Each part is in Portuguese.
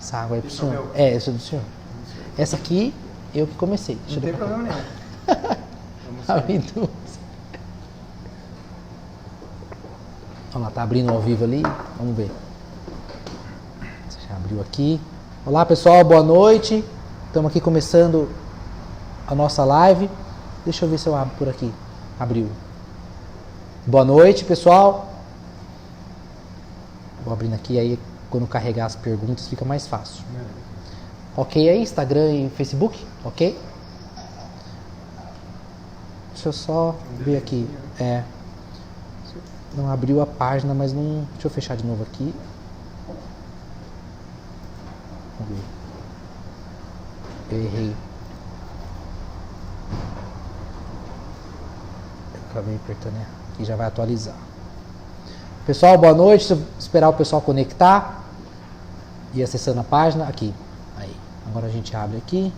Essa água aí pro Isso é senhor. meu? É, essa é do senhor. Essa aqui, eu que comecei. Não tem problema nenhum. Vamos Abri duas. Olha lá, tá abrindo ao vivo ali. Vamos ver. Você já abriu aqui. Olá, pessoal, boa noite. Estamos aqui começando a nossa live. Deixa eu ver se eu abro por aqui. Abriu. Boa noite, pessoal. Vou abrindo aqui, aí quando carregar as perguntas fica mais fácil. Ok aí, Instagram e Facebook? Ok? Deixa eu só ver aqui. Não abriu a página, mas não... Deixa eu fechar de novo aqui. Vamos ver. Eu errei. Eu acabei apertando, né? Aqui já vai atualizar. Pessoal, boa noite. Deixa eu esperar o pessoal conectar. E acessando a página. Aqui. Aí. Agora a gente abre aqui.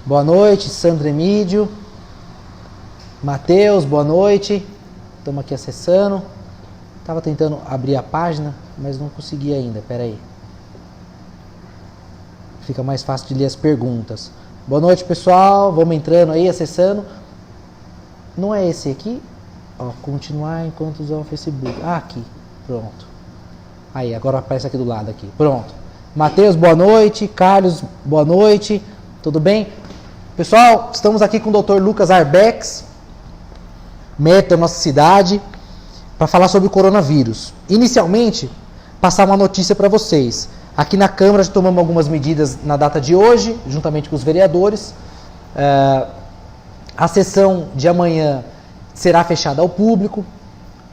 Boa noite, Sandra Emídio. Matheus, boa noite. Estamos aqui acessando. Estava tentando abrir a página, mas não consegui ainda. Espera aí. Fica mais fácil de ler as perguntas. Boa noite, pessoal. Vamos entrando aí, acessando. Não é esse aqui? Ó, continuar enquanto usar o Facebook. Ah, aqui. Pronto. Aí, agora aparece aqui do lado aqui. Pronto. Matheus, boa noite. Carlos, boa noite. Tudo bem? Pessoal, estamos aqui com o Dr. Lucas Arbex, médico da nossa cidade, para falar sobre o coronavírus. Inicialmente, passar uma notícia para vocês. Aqui na Câmara já tomamos algumas medidas na data de hoje, juntamente com os vereadores. A sessão de amanhã será fechada ao público.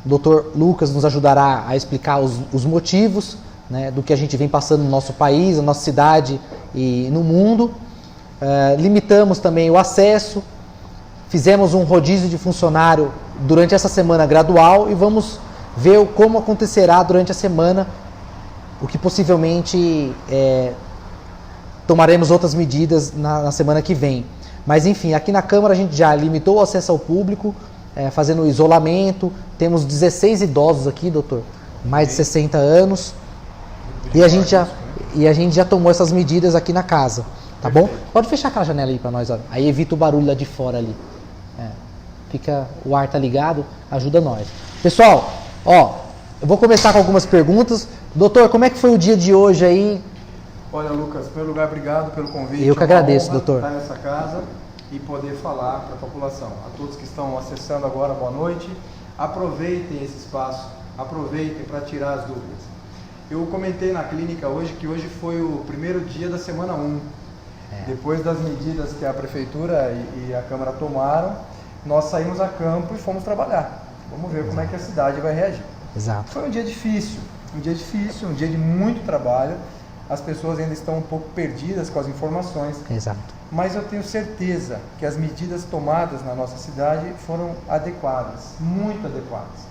O Dr. Lucas nos ajudará a explicar os motivos, né, do que a gente vem passando no nosso país, na nossa cidade e no mundo. Limitamos também o acesso, fizemos um rodízio de funcionário durante essa semana gradual e vamos ver como acontecerá durante a semana, o que possivelmente tomaremos outras medidas na semana que vem. Mas enfim, aqui na Câmara a gente já limitou o acesso ao público, fazendo o isolamento. Temos 16 idosos aqui, doutor, mais de 60 anos, e a gente já tomou essas medidas aqui na casa. Tá bom? Pode fechar aquela janela aí pra nós, ó. Aí evita o barulho lá de fora ali. O ar tá ligado, ajuda nós. Pessoal, ó, eu vou começar com algumas perguntas. Doutor, como é que foi o dia de hoje aí? Olha, Lucas, em primeiro lugar, obrigado pelo convite. Eu que agradeço, doutor. Estar nessa casa e poder falar para a população. A todos que estão acessando agora, boa noite. Aproveitem esse espaço, aproveitem para tirar as dúvidas. Eu comentei na clínica hoje que hoje foi o primeiro dia da semana 1. Depois das medidas que a Prefeitura e a Câmara tomaram, nós saímos a campo e fomos trabalhar. Vamos ver como é que a cidade vai reagir. Exato. Foi um dia difícil, um dia de muito trabalho. As pessoas ainda estão um pouco perdidas com as informações. Exato. Mas eu tenho certeza que as medidas tomadas na nossa cidade foram adequadas, muito adequadas.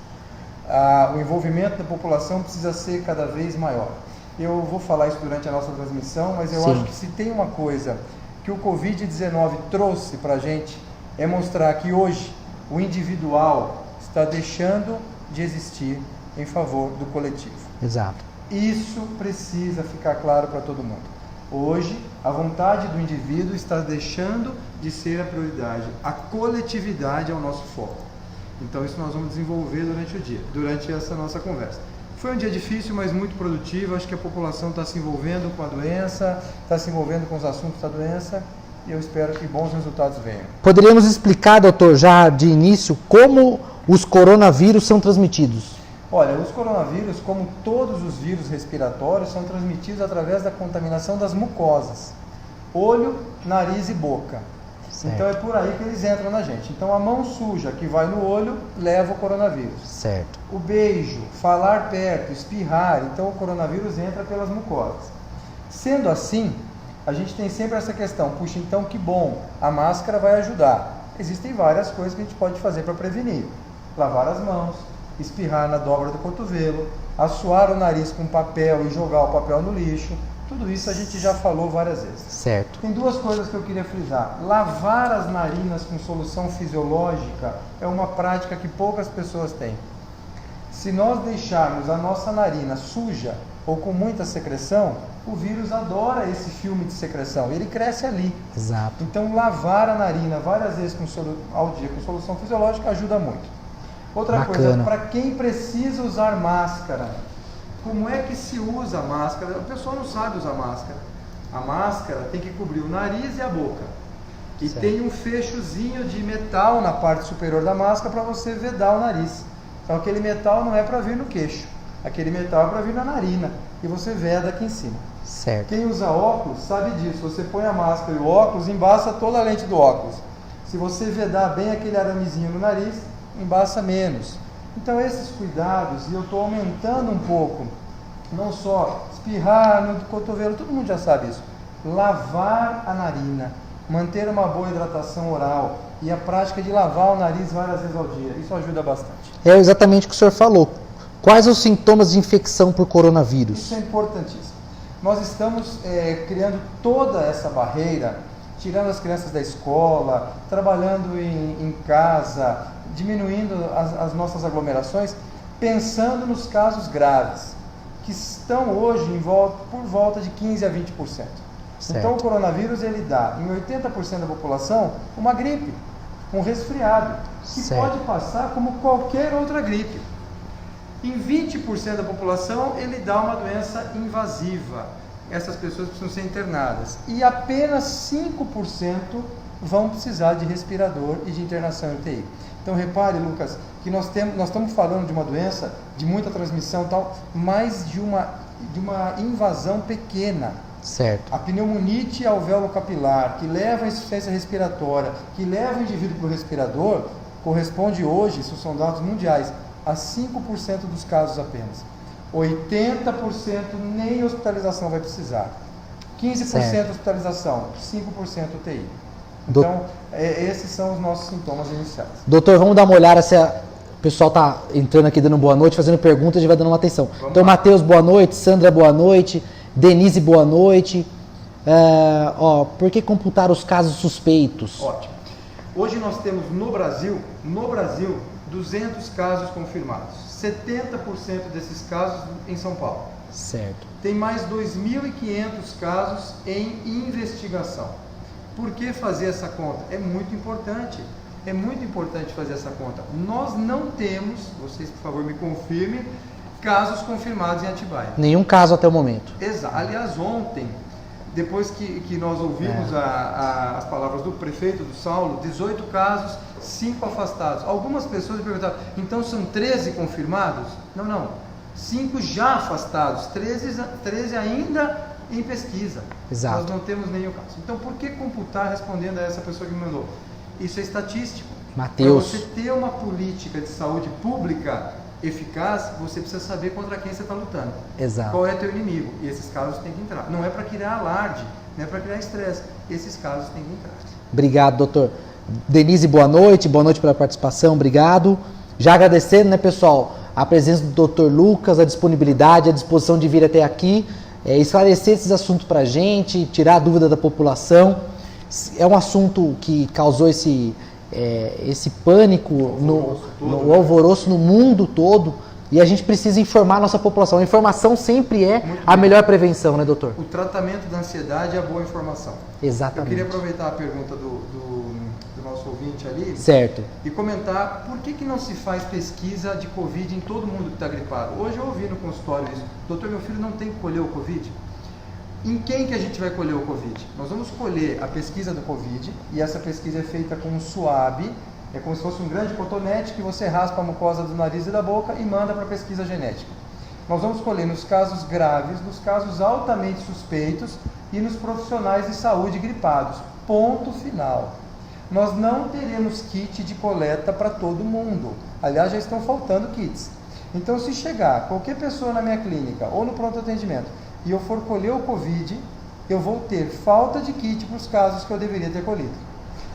O envolvimento da população precisa ser cada vez maior. Eu vou falar isso durante a nossa transmissão, mas eu acho que se tem uma coisa que o Covid-19 trouxe para a gente, é mostrar que hoje o individual está deixando de existir em favor do coletivo. Exato. Isso precisa ficar claro para todo mundo. Hoje, a vontade do indivíduo está deixando de ser a prioridade. A coletividade é o nosso foco. Então isso nós vamos desenvolver durante o dia, durante essa nossa conversa. Foi um dia difícil, mas muito produtivo. Acho que a população está se envolvendo com a doença, está se envolvendo com os assuntos da doença, e eu espero que bons resultados venham. Poderíamos explicar, doutor, já de início, como os coronavírus são transmitidos? Olha, os coronavírus, como todos os vírus respiratórios, são transmitidos através da contaminação das mucosas, olho, nariz e boca. Certo. Então é por aí que eles entram na gente. Então a mão suja que vai no olho leva o coronavírus. Certo. O beijo, falar perto, espirrar, então o coronavírus entra pelas mucosas. Sendo assim, a gente tem sempre essa questão, puxa, então que bom, a máscara vai ajudar. Existem várias coisas que a gente pode fazer para prevenir. Lavar as mãos, espirrar na dobra do cotovelo, assoar o nariz com papel e jogar o papel no lixo. Tudo isso a gente já falou várias vezes. Certo. Tem duas coisas que eu queria frisar. Lavar as narinas com solução fisiológica é uma prática que poucas pessoas têm. Se nós deixarmos a nossa narina suja ou com muita secreção, o vírus adora esse filme de secreção, ele cresce ali. Exato. Então, lavar a narina várias vezes ao dia com solução fisiológica ajuda muito. Outra coisa, para quem precisa usar máscara, como é que se usa a máscara? O pessoal não sabe usar máscara. A máscara tem que cobrir o nariz e a boca. E tem um fechozinho de metal na parte superior da máscara para você vedar o nariz. Então, aquele metal não é para vir no queixo. Aquele metal é para vir na narina. E você veda aqui em cima. Certo. Quem usa óculos sabe disso. Você põe a máscara e o óculos, embaça toda a lente do óculos. Se você vedar bem aquele aramezinho no nariz, embaça menos. Então, esses cuidados, e eu estou aumentando um pouco, não só espirrar no cotovelo, todo mundo já sabe isso. Lavar a narina, manter uma boa hidratação oral e a prática de lavar o nariz várias vezes ao dia. Isso ajuda bastante. É exatamente o que o senhor falou. Quais os sintomas de infecção por coronavírus? Isso é importantíssimo. Nós estamos criando toda essa barreira, tirando as crianças da escola, trabalhando em casa, diminuindo as nossas aglomerações, pensando nos casos graves, que estão hoje por volta de 15% a 20%. Certo. Então o coronavírus ele dá em 80% da população uma gripe, um resfriado, que pode passar como qualquer outra gripe. Em 20% da população ele dá uma doença invasiva. Essas pessoas precisam ser internadas. E apenas 5% vão precisar de respirador e de internação em UTI. Então repare, Lucas, que nós estamos falando de uma doença de muita transmissão e tal, mas de uma invasão pequena. Certo. A pneumonite alvéolo capilar, que leva à insuficiência respiratória, que leva o indivíduo para o respirador, corresponde hoje, isso são dados mundiais, a 5% dos casos apenas. 80% nem hospitalização vai precisar. 15% hospitalização, 5% UTI. Então, esses são os nossos sintomas iniciais. Doutor, vamos dar uma olhada se o pessoal está entrando aqui dando boa noite, fazendo perguntas, a gente vai dando uma atenção. Então, Matheus, boa noite. Sandra, boa noite. Denise, boa noite. Por que computar os casos suspeitos? Ótimo. Hoje nós temos no Brasil, 200 casos confirmados. 70% desses casos em São Paulo. Certo. Tem mais 2.500 casos em investigação. Por que fazer essa conta? É muito importante. É muito importante fazer essa conta. Nós não temos, vocês por favor me confirmem, casos confirmados em Atibaia. Nenhum caso até o momento. Exato. Aliás, ontem, depois que nós ouvimos as palavras do prefeito do Saulo, 18 casos, 5 afastados. Algumas pessoas me perguntaram, então são 13 confirmados? Não. 5 já afastados, 13 ainda em pesquisa. Exato. Nós não temos nenhum caso. Então, por que computar, respondendo a essa pessoa que me mandou? Isso é estatístico. Mateus. Para você ter uma política de saúde pública eficaz, você precisa saber contra quem você está lutando. Exato. Qual é teu inimigo? E esses casos têm que entrar. Não é para criar alarde, não é para criar estresse. Esses casos têm que entrar. Obrigado, doutor. Denise, boa noite pela participação, obrigado. Já agradecendo, né, pessoal, a presença do doutor Lucas, a disponibilidade, a disposição de vir até aqui, esclarecer esses assuntos para a gente, tirar a dúvida da população. É um assunto que causou esse pânico, no alvoroço no mundo todo, e a gente precisa informar a nossa população. A informação sempre é a melhor prevenção, né, doutor? O tratamento da ansiedade é a boa informação. Exatamente. Eu queria aproveitar a pergunta do nosso ouvinte ali. Certo. E comentar por que não se faz pesquisa de Covid em todo mundo que está gripado. Hoje eu ouvi no consultório isso. Doutor, meu filho não tem que colher o Covid? Em quem que a gente vai colher o Covid? Nós vamos colher a pesquisa do Covid, e essa pesquisa é feita com um suave, é como se fosse um grande cotonete que você raspa a mucosa do nariz e da boca e manda para a pesquisa genética. Nós vamos colher nos casos graves, nos casos altamente suspeitos e nos profissionais de saúde gripados. Ponto final. Nós não teremos kit de coleta para todo mundo. Aliás, já estão faltando kits. Então, se chegar qualquer pessoa na minha clínica ou no pronto atendimento e eu for colher o Covid, eu vou ter falta de kit para os casos que eu deveria ter colhido.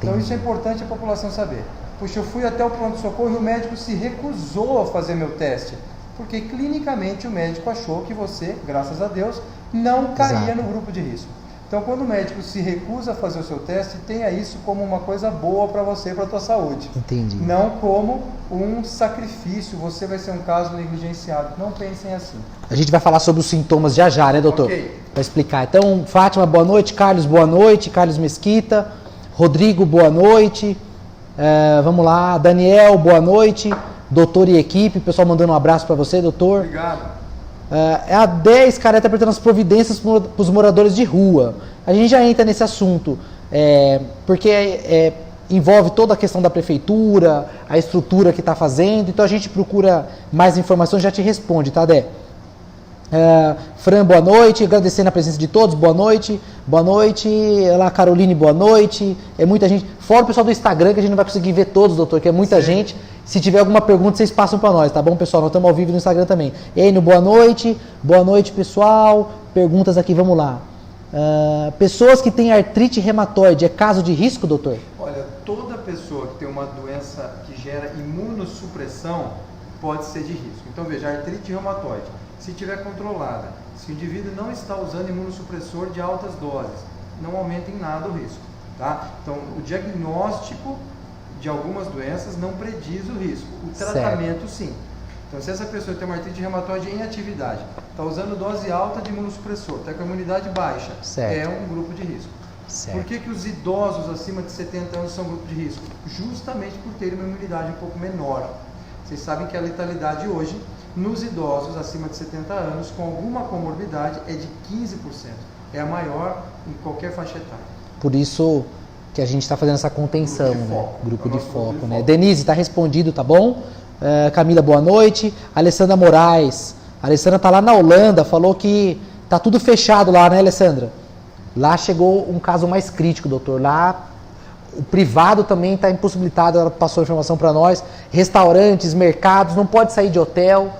Então, isso é importante a população saber. Puxa, eu fui até o pronto-socorro e o médico se recusou a fazer meu teste, porque clinicamente o médico achou que você, graças a Deus, não caía no grupo de risco. Então, quando o médico se recusa a fazer o seu teste, tenha isso como uma coisa boa para você, para a tua saúde. Entendi. Não como um sacrifício, você vai ser um caso negligenciado. Não pensem assim. A gente vai falar sobre os sintomas já, né, doutor? Ok. Para explicar. Então, Fátima, boa noite. Carlos, boa noite. Carlos Mesquita. Rodrigo, boa noite. Vamos lá. Daniel, boa noite. Doutor e equipe. O pessoal mandando um abraço para você, doutor. Obrigado. A 10, cara, está apertando as providências para os moradores de rua. A gente já entra nesse assunto, porque envolve toda a questão da prefeitura, a estrutura que está fazendo, então a gente procura mais informações, já te responde, tá, Dé? Fran, boa noite, agradecendo a presença de todos, boa noite, olá, Caroline, boa noite, é muita gente, fora o pessoal do Instagram, que a gente não vai conseguir ver todos, doutor, que é muita gente. Se tiver alguma pergunta, vocês passam para nós, tá bom, pessoal? Nós estamos ao vivo no Instagram também. Enio, boa noite, pessoal, perguntas aqui, vamos lá. Pessoas que têm artrite reumatoide, é caso de risco, doutor? Olha, toda pessoa que tem uma doença que gera imunossupressão pode ser de risco. Então veja, a artrite reumatoide, se estiver controlada, se o indivíduo não está usando imunossupressor de altas doses, não aumenta em nada o risco, tá? Então o diagnóstico de algumas doenças não prediz o risco, o tratamento sim. Então se essa pessoa tem uma artrite reumatoide em atividade, está usando dose alta de imunossupressor, está com a imunidade baixa, é um grupo de risco. Certo. Por que os idosos acima de 70 anos são grupo de risco? Justamente por terem uma imunidade um pouco menor. Vocês sabem que a letalidade hoje, nos idosos acima de 70 anos, com alguma comorbidade, é de 15%. É a maior em qualquer faixa etária. Por isso que a gente está fazendo essa contenção, grupo de foco, né? Denise, está respondido, tá bom? Camila, boa noite. Alessandra Moraes. A Alessandra está lá na Holanda, falou que tá tudo fechado lá, né, Alessandra? Lá chegou um caso mais crítico, doutor. Lá o privado também está impossibilitado, ela passou a informação para nós. Restaurantes, mercados, não pode sair de hotel.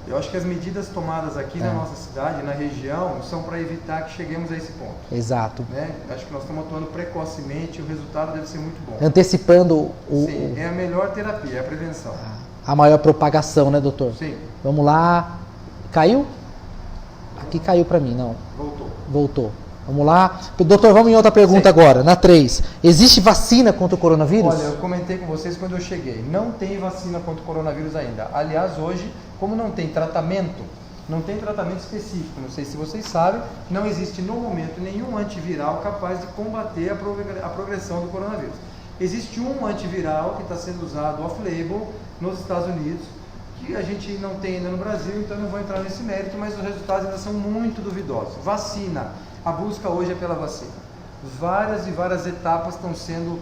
Eu acho que as medidas tomadas aqui na nossa cidade, na região, são para evitar que cheguemos a esse ponto. Exato. Né? Acho que nós estamos atuando precocemente, o resultado deve ser muito bom. Antecipando Sim, é a melhor terapia, é a prevenção. A maior propagação, né, doutor? Sim. Vamos lá. Caiu? Aqui caiu para mim, não. Voltou. Vamos lá. Doutor, vamos em outra pergunta agora, na 3. Existe vacina contra o coronavírus? Olha, eu comentei com vocês quando eu cheguei. Não tem vacina contra o coronavírus ainda. Aliás, hoje, como não tem tratamento específico, não sei se vocês sabem, não existe no momento nenhum antiviral capaz de combater a progressão do coronavírus. Existe um antiviral que está sendo usado off-label nos Estados Unidos, que a gente não tem ainda no Brasil, então não vou entrar nesse mérito, mas os resultados ainda são muito duvidosos. Vacina. A busca hoje é pela vacina. Várias e várias etapas estão sendo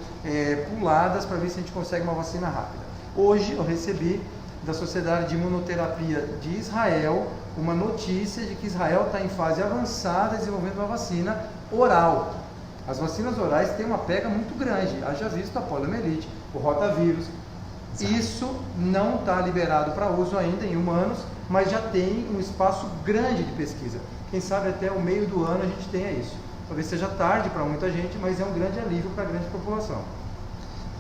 puladas para ver se a gente consegue uma vacina rápida. Hoje eu recebi da Sociedade de Imunoterapia de Israel uma notícia de que Israel está em fase avançada desenvolvendo uma vacina oral. As vacinas orais têm uma pega muito grande, haja visto a poliomielite, o rotavírus. Isso não está liberado para uso ainda em humanos, mas já tem um espaço grande de pesquisa. Quem sabe até o meio do ano a gente tenha isso. Talvez seja tarde para muita gente, mas é um grande alívio para a grande população.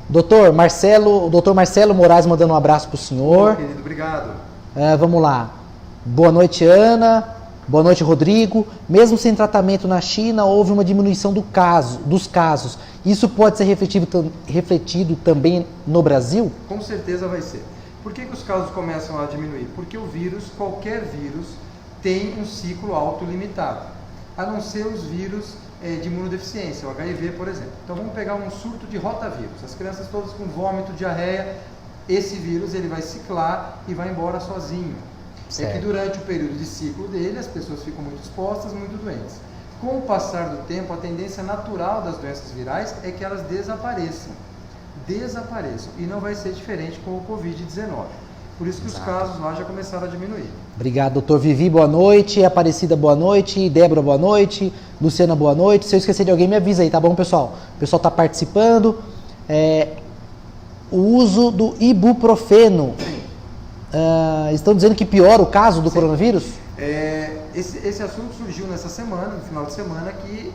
Doutor Marcelo Moraes mandando um abraço para o senhor. Querido, obrigado. Vamos lá. Boa noite, Ana. Boa noite, Rodrigo. Mesmo sem tratamento na China, houve uma diminuição dos casos. Isso pode ser refletido também no Brasil? Com certeza vai ser. Por que os casos começam a diminuir? Porque o vírus, qualquer vírus, tem um ciclo autolimitado, a não ser os vírus de imunodeficiência, o HIV, por exemplo. Então vamos pegar um surto de rotavírus, as crianças todas com vômito, diarreia, esse vírus ele vai ciclar e vai embora sozinho. Certo. É que durante o período de ciclo dele, as pessoas ficam muito expostas, muito doentes. Com o passar do tempo, a tendência natural das doenças virais é que elas desapareçam, e não vai ser diferente com o Covid-19. Por isso que os casos lá já começaram a diminuir. Obrigado, doutor Vivi, boa noite. Aparecida, boa noite. Débora, boa noite. Luciana, boa noite. Se eu esquecer de alguém, me avisa aí, tá bom, pessoal? O pessoal está participando. O uso do ibuprofeno. Estão dizendo que piora o caso do coronavírus? Esse assunto surgiu nessa semana, no final de semana, que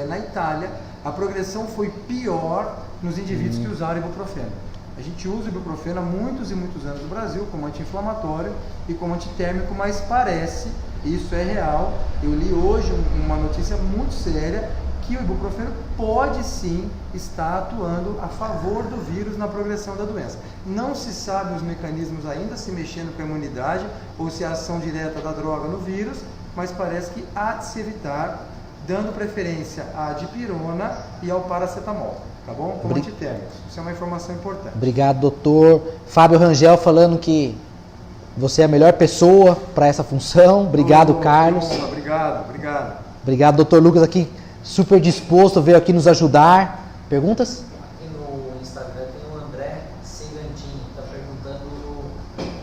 na Itália a progressão foi pior nos indivíduos que usaram ibuprofeno. A gente usa o ibuprofeno há muitos e muitos anos no Brasil como anti-inflamatório e como antitérmico, mas parece Isso é real. Eu li hoje uma notícia muito séria que o ibuprofeno pode sim estar atuando a favor do vírus na progressão da doença. Não se sabe os mecanismos ainda, se mexendo com a imunidade ou se é a ação direta da droga no vírus, mas parece que há de se evitar, dando preferência à dipirona e ao paracetamol, tá bom? Como antitérmicos. Isso é uma informação importante. Obrigado, doutor. Fábio Rangel falando que você é a melhor pessoa para essa função. Obrigado, Carlos. Obrigado. Obrigado, doutor Lucas, aqui super disposto, veio aqui nos ajudar. Perguntas? Aqui no Instagram tem o André Segantini, está perguntando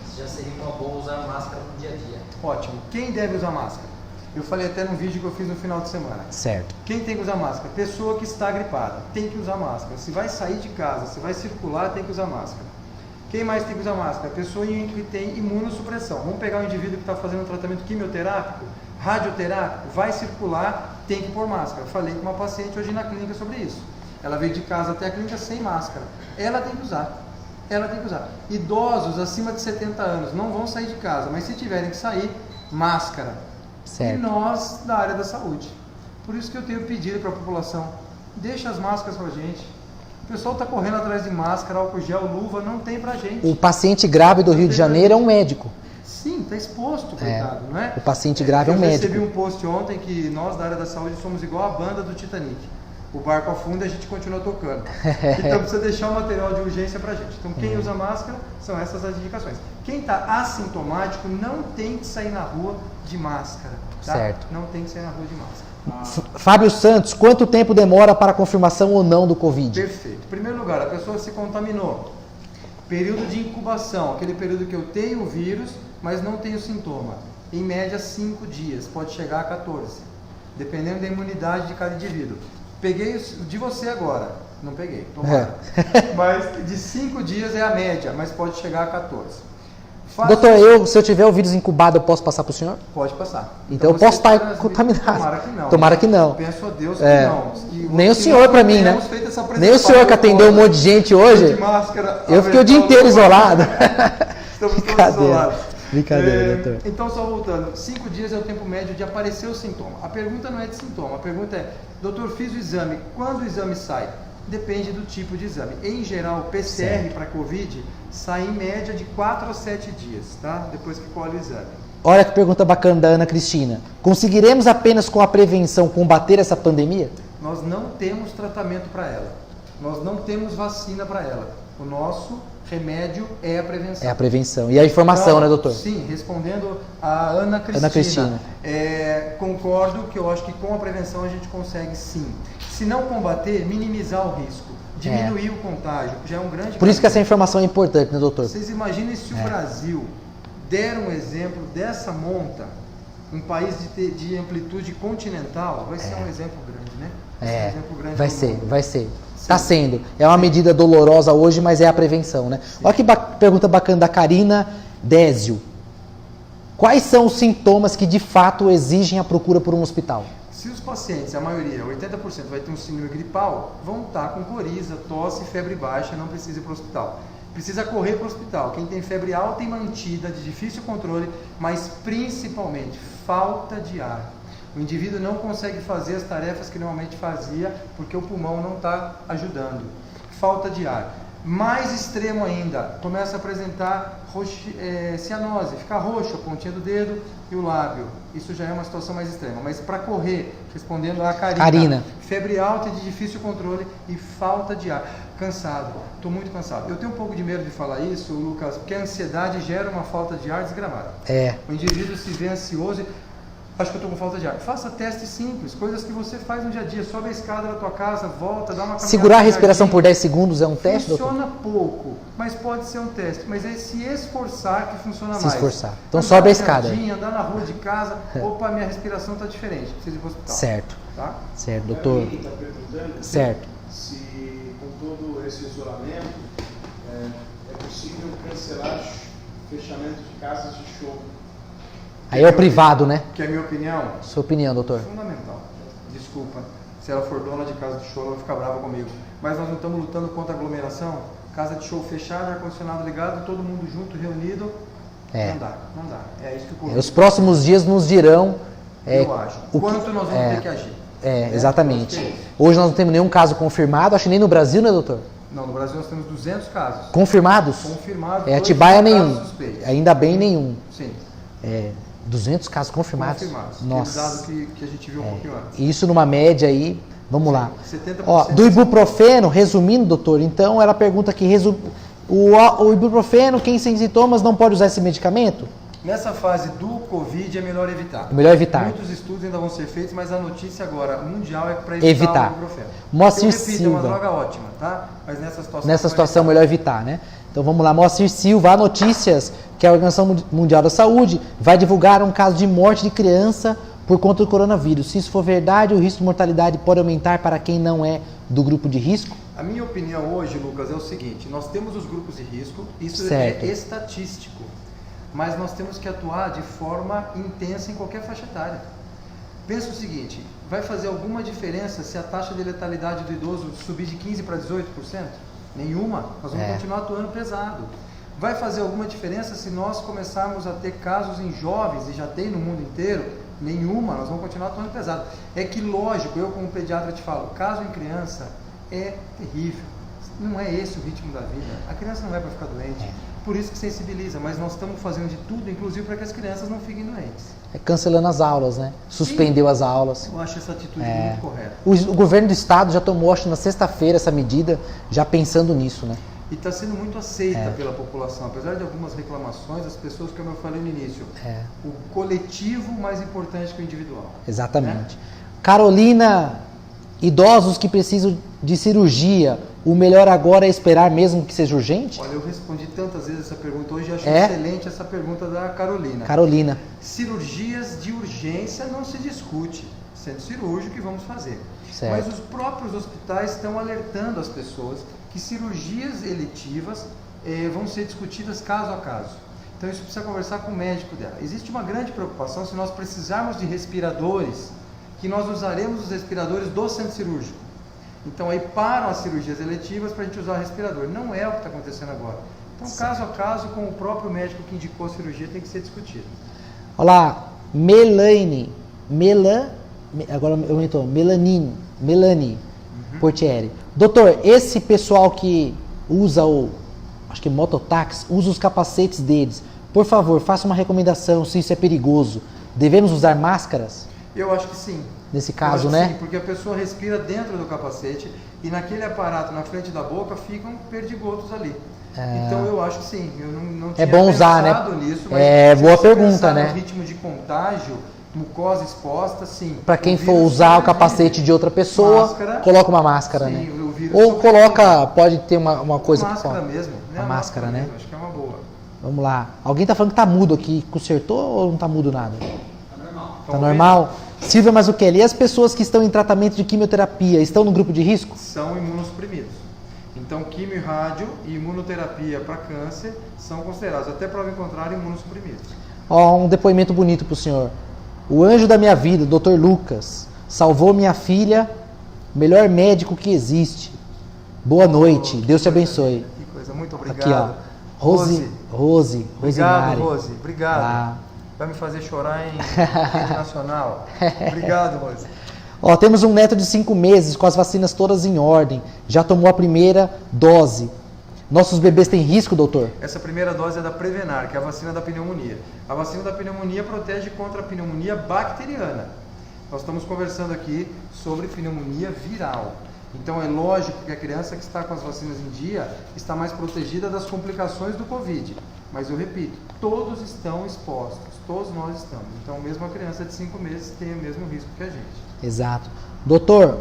se já seria uma boa usar máscara no dia a dia. Ótimo. Quem deve usar máscara? Eu falei até num vídeo que eu fiz no final de semana. Certo. Quem tem que usar máscara? Pessoa que está gripada, tem que usar máscara. Se vai sair de casa, se vai circular, tem que usar máscara. Quem mais tem que usar máscara? Pessoa que tem imunossupressão. Vamos pegar um indivíduo que está fazendo um tratamento quimioterápico, radioterápico, vai circular, tem que pôr máscara. Falei com uma paciente hoje na clínica sobre isso. Ela veio de casa até a clínica sem máscara. Ela tem que usar. Idosos acima de 70 anos não vão sair de casa, mas se tiverem que sair, máscara. Certo. E nós da área da saúde. Por isso que eu tenho pedido para a população, deixa as máscaras para a gente. O pessoal está correndo atrás de máscara, álcool gel, luva, não tem para a gente. O paciente grave do Rio de Janeiro é um médico. Sim, está exposto, coitado, não é? O paciente grave é um médico. Eu recebi um post ontem que nós da área da saúde somos igual a banda do Titanic. O barco afunda e a gente continua tocando. Então precisa deixar o material de urgência para a gente. Então quem usa máscara são essas as indicações. Quem está assintomático não tem que sair na rua de máscara. Tá? Certo. Não tem que sair na rua de máscara. Fábio Santos, quanto tempo demora para a confirmação ou não do Covid? Perfeito. Em primeiro lugar, a pessoa se contaminou. Período de incubação, aquele período que eu tenho o vírus, mas não tenho sintoma. Em média 5 dias, pode chegar a 14, dependendo da imunidade de cada indivíduo. Peguei de você agora, não peguei, tomara. Mas de 5 dias é a média, mas pode chegar a 14. Doutor, se eu tiver o vírus incubado, eu posso passar para o senhor? Pode passar. Então eu posso estar contaminado. Tomara que não. Penso a Deus que não. Nem o senhor para mim, né? Nem o senhor que atendeu um monte de gente hoje. Eu fiquei o dia inteiro isolado. Estamos todos isolados. Brincadeira, doutor. Então, só voltando, 5 dias é o tempo médio de aparecer o sintoma. A pergunta não é de sintoma, a pergunta é, doutor, fiz o exame, quando o exame sai? Depende do tipo de exame. Em geral, o PCR para Covid sai em média de 4 a 7 dias, tá? Depois que colhe o exame. Olha que pergunta bacana da Ana Cristina. Conseguiremos apenas com a prevenção combater essa pandemia? Nós não temos tratamento para ela. Nós não temos vacina para ela. O nosso remédio é a prevenção. É a prevenção. E a informação, então, né, doutor? Sim, respondendo a Ana Cristina. Ana Cristina. Concordo que eu acho que com a prevenção a gente consegue sim. Se não combater, minimizar o risco. Diminuir o contágio. Já é um grande Por isso que essa informação é importante, né, doutor? Vocês imaginem se o Brasil der um exemplo dessa monta, um país de amplitude continental, vai ser um exemplo grande, né? Vai ser. Está sendo. É uma medida dolorosa hoje, mas é a prevenção, né? Sim. Olha que pergunta bacana da Karina Désio. Quais são os sintomas que de fato exigem a procura por um hospital? Se os pacientes, a maioria, 80%, vai ter um síndrome gripal, vão estar com coriza, tosse, febre baixa, não precisa ir para o hospital. Precisa correr para o hospital. Quem tem febre alta e mantida, de difícil controle, mas principalmente falta de ar. O indivíduo não consegue fazer as tarefas que normalmente fazia porque o pulmão não está ajudando. Falta de ar. Mais extremo ainda, começa a apresentar cianose, fica roxo a pontinha do dedo e o lábio. Isso já é uma situação mais extrema. Mas para correr, respondendo a Karina, febre alta e de difícil controle e falta de ar. Cansado, estou muito cansado. Eu tenho um pouco de medo de falar isso, Lucas, porque a ansiedade gera uma falta de ar desgramada. O indivíduo se vê ansioso. Acho que eu estou com falta de ar. Faça testes simples, coisas que você faz no dia a dia. Sobe a escada da tua casa, volta, dá uma caminhada. Segurar a respiração por 10 segundos é um teste, doutor? Funciona pouco, mas pode ser um teste. Mas é se esforçar que funciona mais. Se esforçar. Então sobe a escada. Andar na rua de casa, opa, minha respiração está diferente, preciso ir para o hospital. Certo. Tá? Certo, doutor. Está perguntando se com todo esse isolamento é possível cancelar fechamento de casas de show. Aí é o privado, né? Que é a minha opinião? Sua opinião, doutor? Fundamental. Desculpa. Se ela for dona de casa de show, ela vai ficar brava comigo. Mas nós não estamos lutando contra a aglomeração. Casa de show fechada, ar-condicionado ligado, todo mundo junto, reunido. É. Não dá. É isso que o Covid. Os próximos dias nos dirão. Eu acho. Quanto nós vamos ter que agir. Exatamente. Hoje nós não temos nenhum caso confirmado, acho que nem no Brasil, né, doutor? Não, no Brasil nós temos 200 casos. Confirmados? Confirmados. Atibaia nenhum. Suspeitos. Ainda bem nenhum. Sim. 200 casos confirmados. Nossa. Aquele dado que a gente viu um pouquinho antes. Isso numa média aí, vamos lá. 70%. Do ibuprofeno, resumindo, doutor, então ela pergunta aqui, o ibuprofeno, quem sem sintomas não pode usar esse medicamento? Nessa fase do Covid é melhor evitar. Melhor evitar. Muitos estudos ainda vão ser feitos, mas a notícia agora mundial é para evitar o ibuprofeno. Moacir Eu repito, Silva. é uma droga ótima, tá? Mas nessa situação melhor evitar, né? Então vamos lá, Moacir Silva, há notícias que a Organização Mundial da Saúde vai divulgar um caso de morte de criança por conta do coronavírus. Se isso for verdade, o risco de mortalidade pode aumentar para quem não é do grupo de risco? A minha opinião hoje, Lucas, é o seguinte, nós temos os grupos de risco, isso certo. É estatístico, mas nós temos que atuar de forma intensa em qualquer faixa etária. Pensa o seguinte, vai fazer alguma diferença se a taxa de letalidade do idoso subir de 15% para 18%? Nenhuma, nós vamos continuar atuando pesado. Vai fazer alguma diferença se nós começarmos a ter casos em jovens, e já tem no mundo inteiro? Nenhuma, nós vamos continuar atuando pesado. É que lógico, eu como pediatra te falo, caso em criança é terrível, não é esse o ritmo da vida, a criança não é para ficar doente, por isso que sensibiliza, mas nós estamos fazendo de tudo, inclusive para que as crianças não fiquem doentes. Cancelando as aulas, né? Suspendeu as aulas. Eu acho essa atitude muito correta. O governo do estado já tomou, acho que na sexta-feira, essa medida, já pensando nisso, né? E está sendo muito aceita pela população, apesar de algumas reclamações, as pessoas, como eu falei no início, o coletivo mais importante que o individual. Exatamente. Carolina, idosos que precisam de cirurgia, o melhor agora é esperar mesmo que seja urgente? Olha, eu respondi tantas vezes essa pergunta hoje e acho excelente essa pergunta da Carolina. Carolina. Cirurgias de urgência não se discute, sendo cirúrgico que vamos fazer. Certo. Mas os próprios hospitais estão alertando as pessoas que cirurgias eletivas vão ser discutidas caso a caso. Então isso precisa conversar com o médico dela. Existe uma grande preocupação se nós precisarmos de respiradores, que nós usaremos os respiradores do centro cirúrgico. Então aí param as cirurgias eletivas para a gente usar o respirador. Não é o que está acontecendo agora. Então caso a caso, com o próprio médico que indicou a cirurgia, tem que ser discutido. Olá, Melanie Portieri. Doutor, esse pessoal que usa acho que mototáxi, usa os capacetes deles. Por favor, faça uma recomendação se isso é perigoso. Devemos usar máscaras? Eu acho que sim. Nesse caso, né? Sim, porque a pessoa respira dentro do capacete e naquele aparato na frente da boca ficam perdigotos ali. Então eu acho que sim. Eu não tinha bom usar, pensado né? nisso, mas boa pergunta, né? No ritmo de contágio, mucosa exposta, sim. Para quem for usar o capacete de outra pessoa, coloca uma máscara, sim, né? Ou coloca, pode ter uma coisa que máscara mesmo, né? Uma máscara, né? Mesmo, acho que é uma boa. Vamos lá. Alguém tá falando que tá mudo aqui. Consertou ou não tá mudo nada? Tá normal. Tá normal? Silvia Mazzucchelli, e as pessoas que estão em tratamento de quimioterapia estão no grupo de risco? São imunossuprimidos. Então, quimio e rádio e imunoterapia para câncer são considerados, até prova em contrário, imunossuprimidos. Um depoimento bonito para o senhor. O anjo da minha vida, Dr. Lucas, salvou minha filha, melhor médico que existe. Boa noite, Deus te abençoe. Que coisa, muito obrigado. Aqui, ó. Rose. Obrigado, Rose. Obrigado. Vai me fazer chorar em rede nacional. Obrigado, Rose. Temos um neto de 5 meses com as vacinas todas em ordem. Já tomou a primeira dose. Nossos bebês têm risco, doutor? Essa primeira dose é da Prevenar, que é a vacina da pneumonia. A vacina da pneumonia protege contra a pneumonia bacteriana. Nós estamos conversando aqui sobre pneumonia viral. Então é lógico que a criança que está com as vacinas em dia está mais protegida das complicações do Covid. Mas eu repito, todos estão expostos, todos nós estamos. Então mesmo a criança de 5 meses tem o mesmo risco que a gente. Exato. Doutor,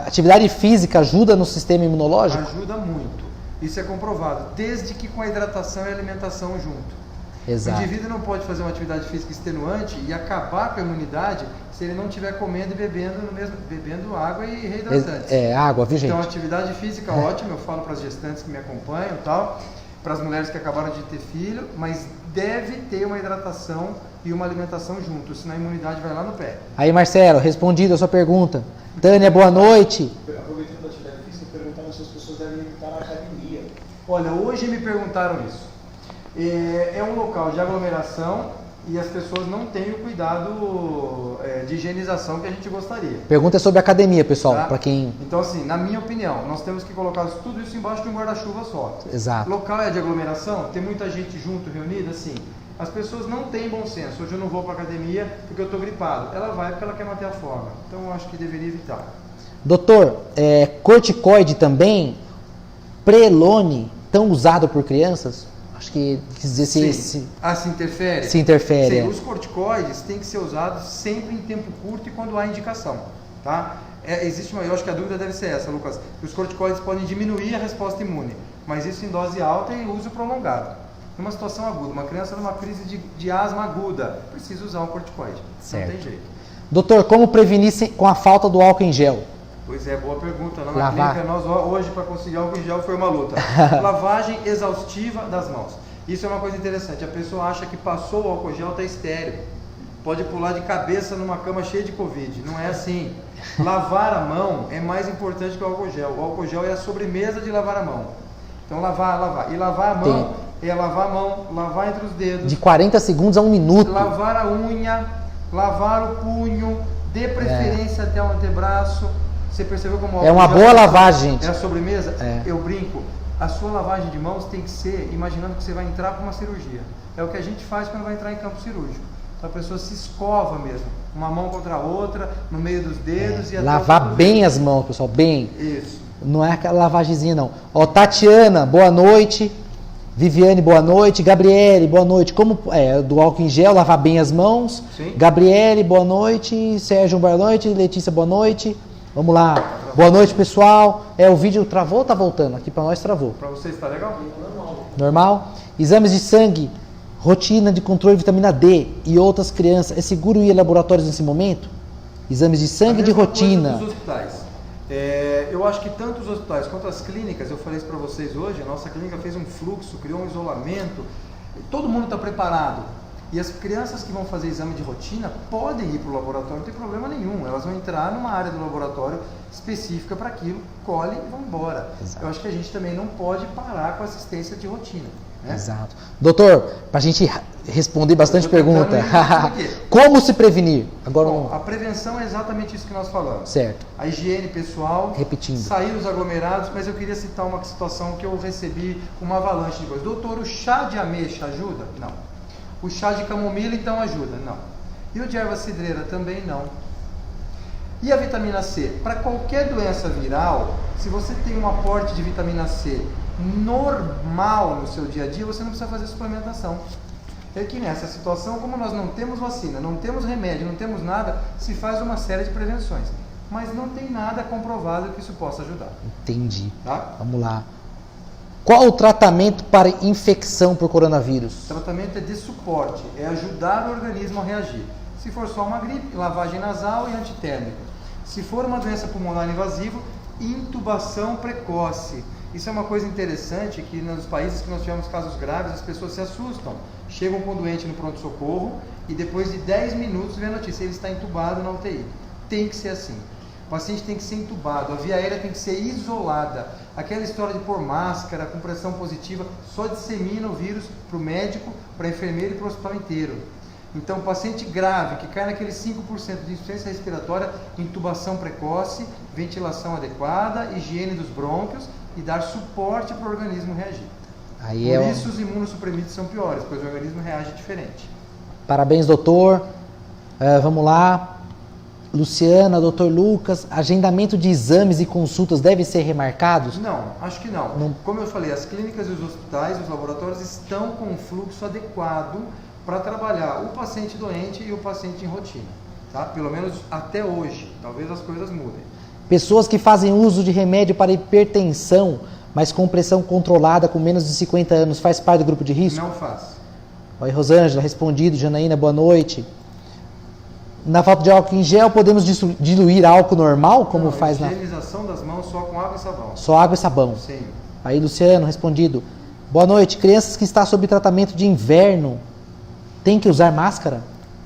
atividade física ajuda no sistema imunológico? Ajuda muito. Isso é comprovado, desde que com a hidratação e a alimentação junto. Exato. O indivíduo não pode fazer uma atividade física extenuante e acabar com a imunidade se ele não estiver comendo e bebendo água e reidratantes. Água, viu, gente? Então, atividade física ótima, eu falo para as gestantes que me acompanham e tal, para as mulheres que acabaram de ter filho, mas deve ter uma hidratação e uma alimentação junto, senão a imunidade vai lá no pé. Aí, Marcelo, respondido a sua pergunta. Tânia, boa noite. Aproveitando a atividade física, perguntaram se as pessoas devem evitar a academia. Olha, hoje me perguntaram isso. É um local de aglomeração e as pessoas não têm o cuidado de higienização que a gente gostaria. Pergunta sobre academia, pessoal, Tá? para quem... Então, assim, na minha opinião, nós temos que colocar tudo isso embaixo de um guarda-chuva só. Exato. Local é de aglomeração, tem muita gente junto, reunida, assim. As pessoas não têm bom senso. Hoje eu não vou para academia porque eu estou gripado. Ela vai porque ela quer manter a forma. Então, eu acho que deveria evitar. Doutor, corticoide também, Prelone, tão usado por crianças? Acho que quis dizer Sim. se interfere? se interfere. Sim, os corticoides têm que ser usados sempre em tempo curto e quando há indicação, tá? Eu acho que a dúvida deve ser essa, Lucas. Os corticoides podem diminuir a resposta imune, mas isso em dose alta e uso prolongado. Numa situação aguda, uma criança numa crise de asma aguda, precisa usar um corticoide. Certo. Não tem jeito. Doutor, como prevenir com a falta do álcool em gel? Pois é, boa pergunta. Lá na Lavar. clínica, nós hoje, para conseguir álcool em gel, foi uma luta. Lavagem exaustiva das mãos. Isso é uma coisa interessante. A pessoa acha que passou o álcool gel, está estéril. Pode pular de cabeça numa cama cheia de Covid. Não é assim. Lavar a mão é mais importante que o álcool gel. O álcool gel é a sobremesa de lavar a mão. Então, lavar. E lavar a mão é lavar a mão, lavar entre os dedos. De 40 segundos a 1 minuto. Lavar a unha, lavar o punho, de preferência até o antebraço. Você percebeu como É uma boa lavagem, gente. É a sobremesa? É. Eu brinco. A sua lavagem de mãos tem que ser imaginando que você vai entrar para uma cirurgia. É o que a gente faz quando vai entrar em campo cirúrgico. Então a pessoa se escova mesmo. Uma mão contra a outra, no meio dos dedos. E até Lavar bem as mãos, pessoal, bem. Isso. Não é aquela lavagemzinha, não. Ó, Tatiana, boa noite. Viviane, boa noite. Gabriele, boa noite. Como do álcool em gel, lavar bem as mãos. Sim. Gabriele, boa noite. Sérgio, boa noite. Letícia, boa noite. Vamos lá. Boa noite, pessoal. O vídeo travou ou tá voltando? Aqui para nós travou. Para você está legal? Normal? Exames de sangue, rotina de controle de vitamina D e outras crianças. É seguro ir a laboratórios nesse momento? Exames de sangue de rotina. Dos hospitais. Eu acho que tanto os hospitais quanto as clínicas, eu falei isso para vocês hoje, a nossa clínica fez um fluxo, criou um isolamento, todo mundo está preparado. E as crianças que vão fazer exame de rotina podem ir para o laboratório, não tem problema nenhum. Elas vão entrar numa área do laboratório específica para aquilo, colhem e vão embora. Exato. Eu acho que a gente também não pode parar com a assistência de rotina. Né? Exato. Doutor, para a gente responder bastante Eu tô tentando pergunta, aqui. como se prevenir? Agora, Bom, a prevenção é exatamente isso que nós falamos. certo. A higiene pessoal, Repetindo. sair dos aglomerados, mas eu queria citar uma situação que eu recebi uma avalanche de coisas. Doutor, o chá de ameixa ajuda? Não. O chá de camomila então ajuda? Não. E o de erva cidreira também não. E a vitamina C? Para qualquer doença viral, se você tem um aporte de vitamina C normal no seu dia a dia, você não precisa fazer suplementação. É que nessa situação, como nós não temos vacina, não temos remédio, não temos nada, se faz uma série de prevenções. Mas não tem nada comprovado que isso possa ajudar. Entendi. Tá? Vamos lá. Qual o tratamento para infecção por coronavírus? O tratamento é de suporte, é ajudar o organismo a reagir. Se for só uma gripe, lavagem nasal e antitérmico. Se for uma doença pulmonar invasiva, intubação precoce. Isso é uma coisa interessante, que nos países que nós tivemos casos graves, as pessoas se assustam. Chegam com o doente no pronto-socorro e depois de 10 minutos vê a notícia, ele está entubado na UTI. Tem que ser assim. O paciente tem que ser entubado, a via aérea tem que ser isolada. Aquela história de pôr máscara com pressão positiva só dissemina o vírus para o médico, para a enfermeira e para o hospital inteiro. Então, paciente grave, que cai naqueles 5% de insuficiência respiratória, intubação precoce, ventilação adequada, higiene dos brônquios e dar suporte para o organismo reagir. Aí Por isso os imunossuprimidos são piores, pois o organismo reage diferente. Parabéns, doutor. Vamos lá. Luciana, doutor Lucas, agendamento de exames e consultas devem ser remarcados? Não, acho que não. Como eu falei, as clínicas e os hospitais, os laboratórios estão com um fluxo adequado para trabalhar o paciente doente e o paciente em rotina. Tá? Pelo menos até hoje. Talvez as coisas mudem. Pessoas que fazem uso de remédio para hipertensão, mas com pressão controlada com menos de 50 anos, faz parte do grupo de risco? Não faz. Oi, Rosângela, respondido. Janaína, boa noite. Na falta de álcool em gel, podemos diluir álcool normal, como não, faz higienização das mãos só com água e sabão. Só água e sabão. Sim. Aí, Luciano, respondido. Boa noite. Crianças que estão sob tratamento de inverno, tem que usar máscara?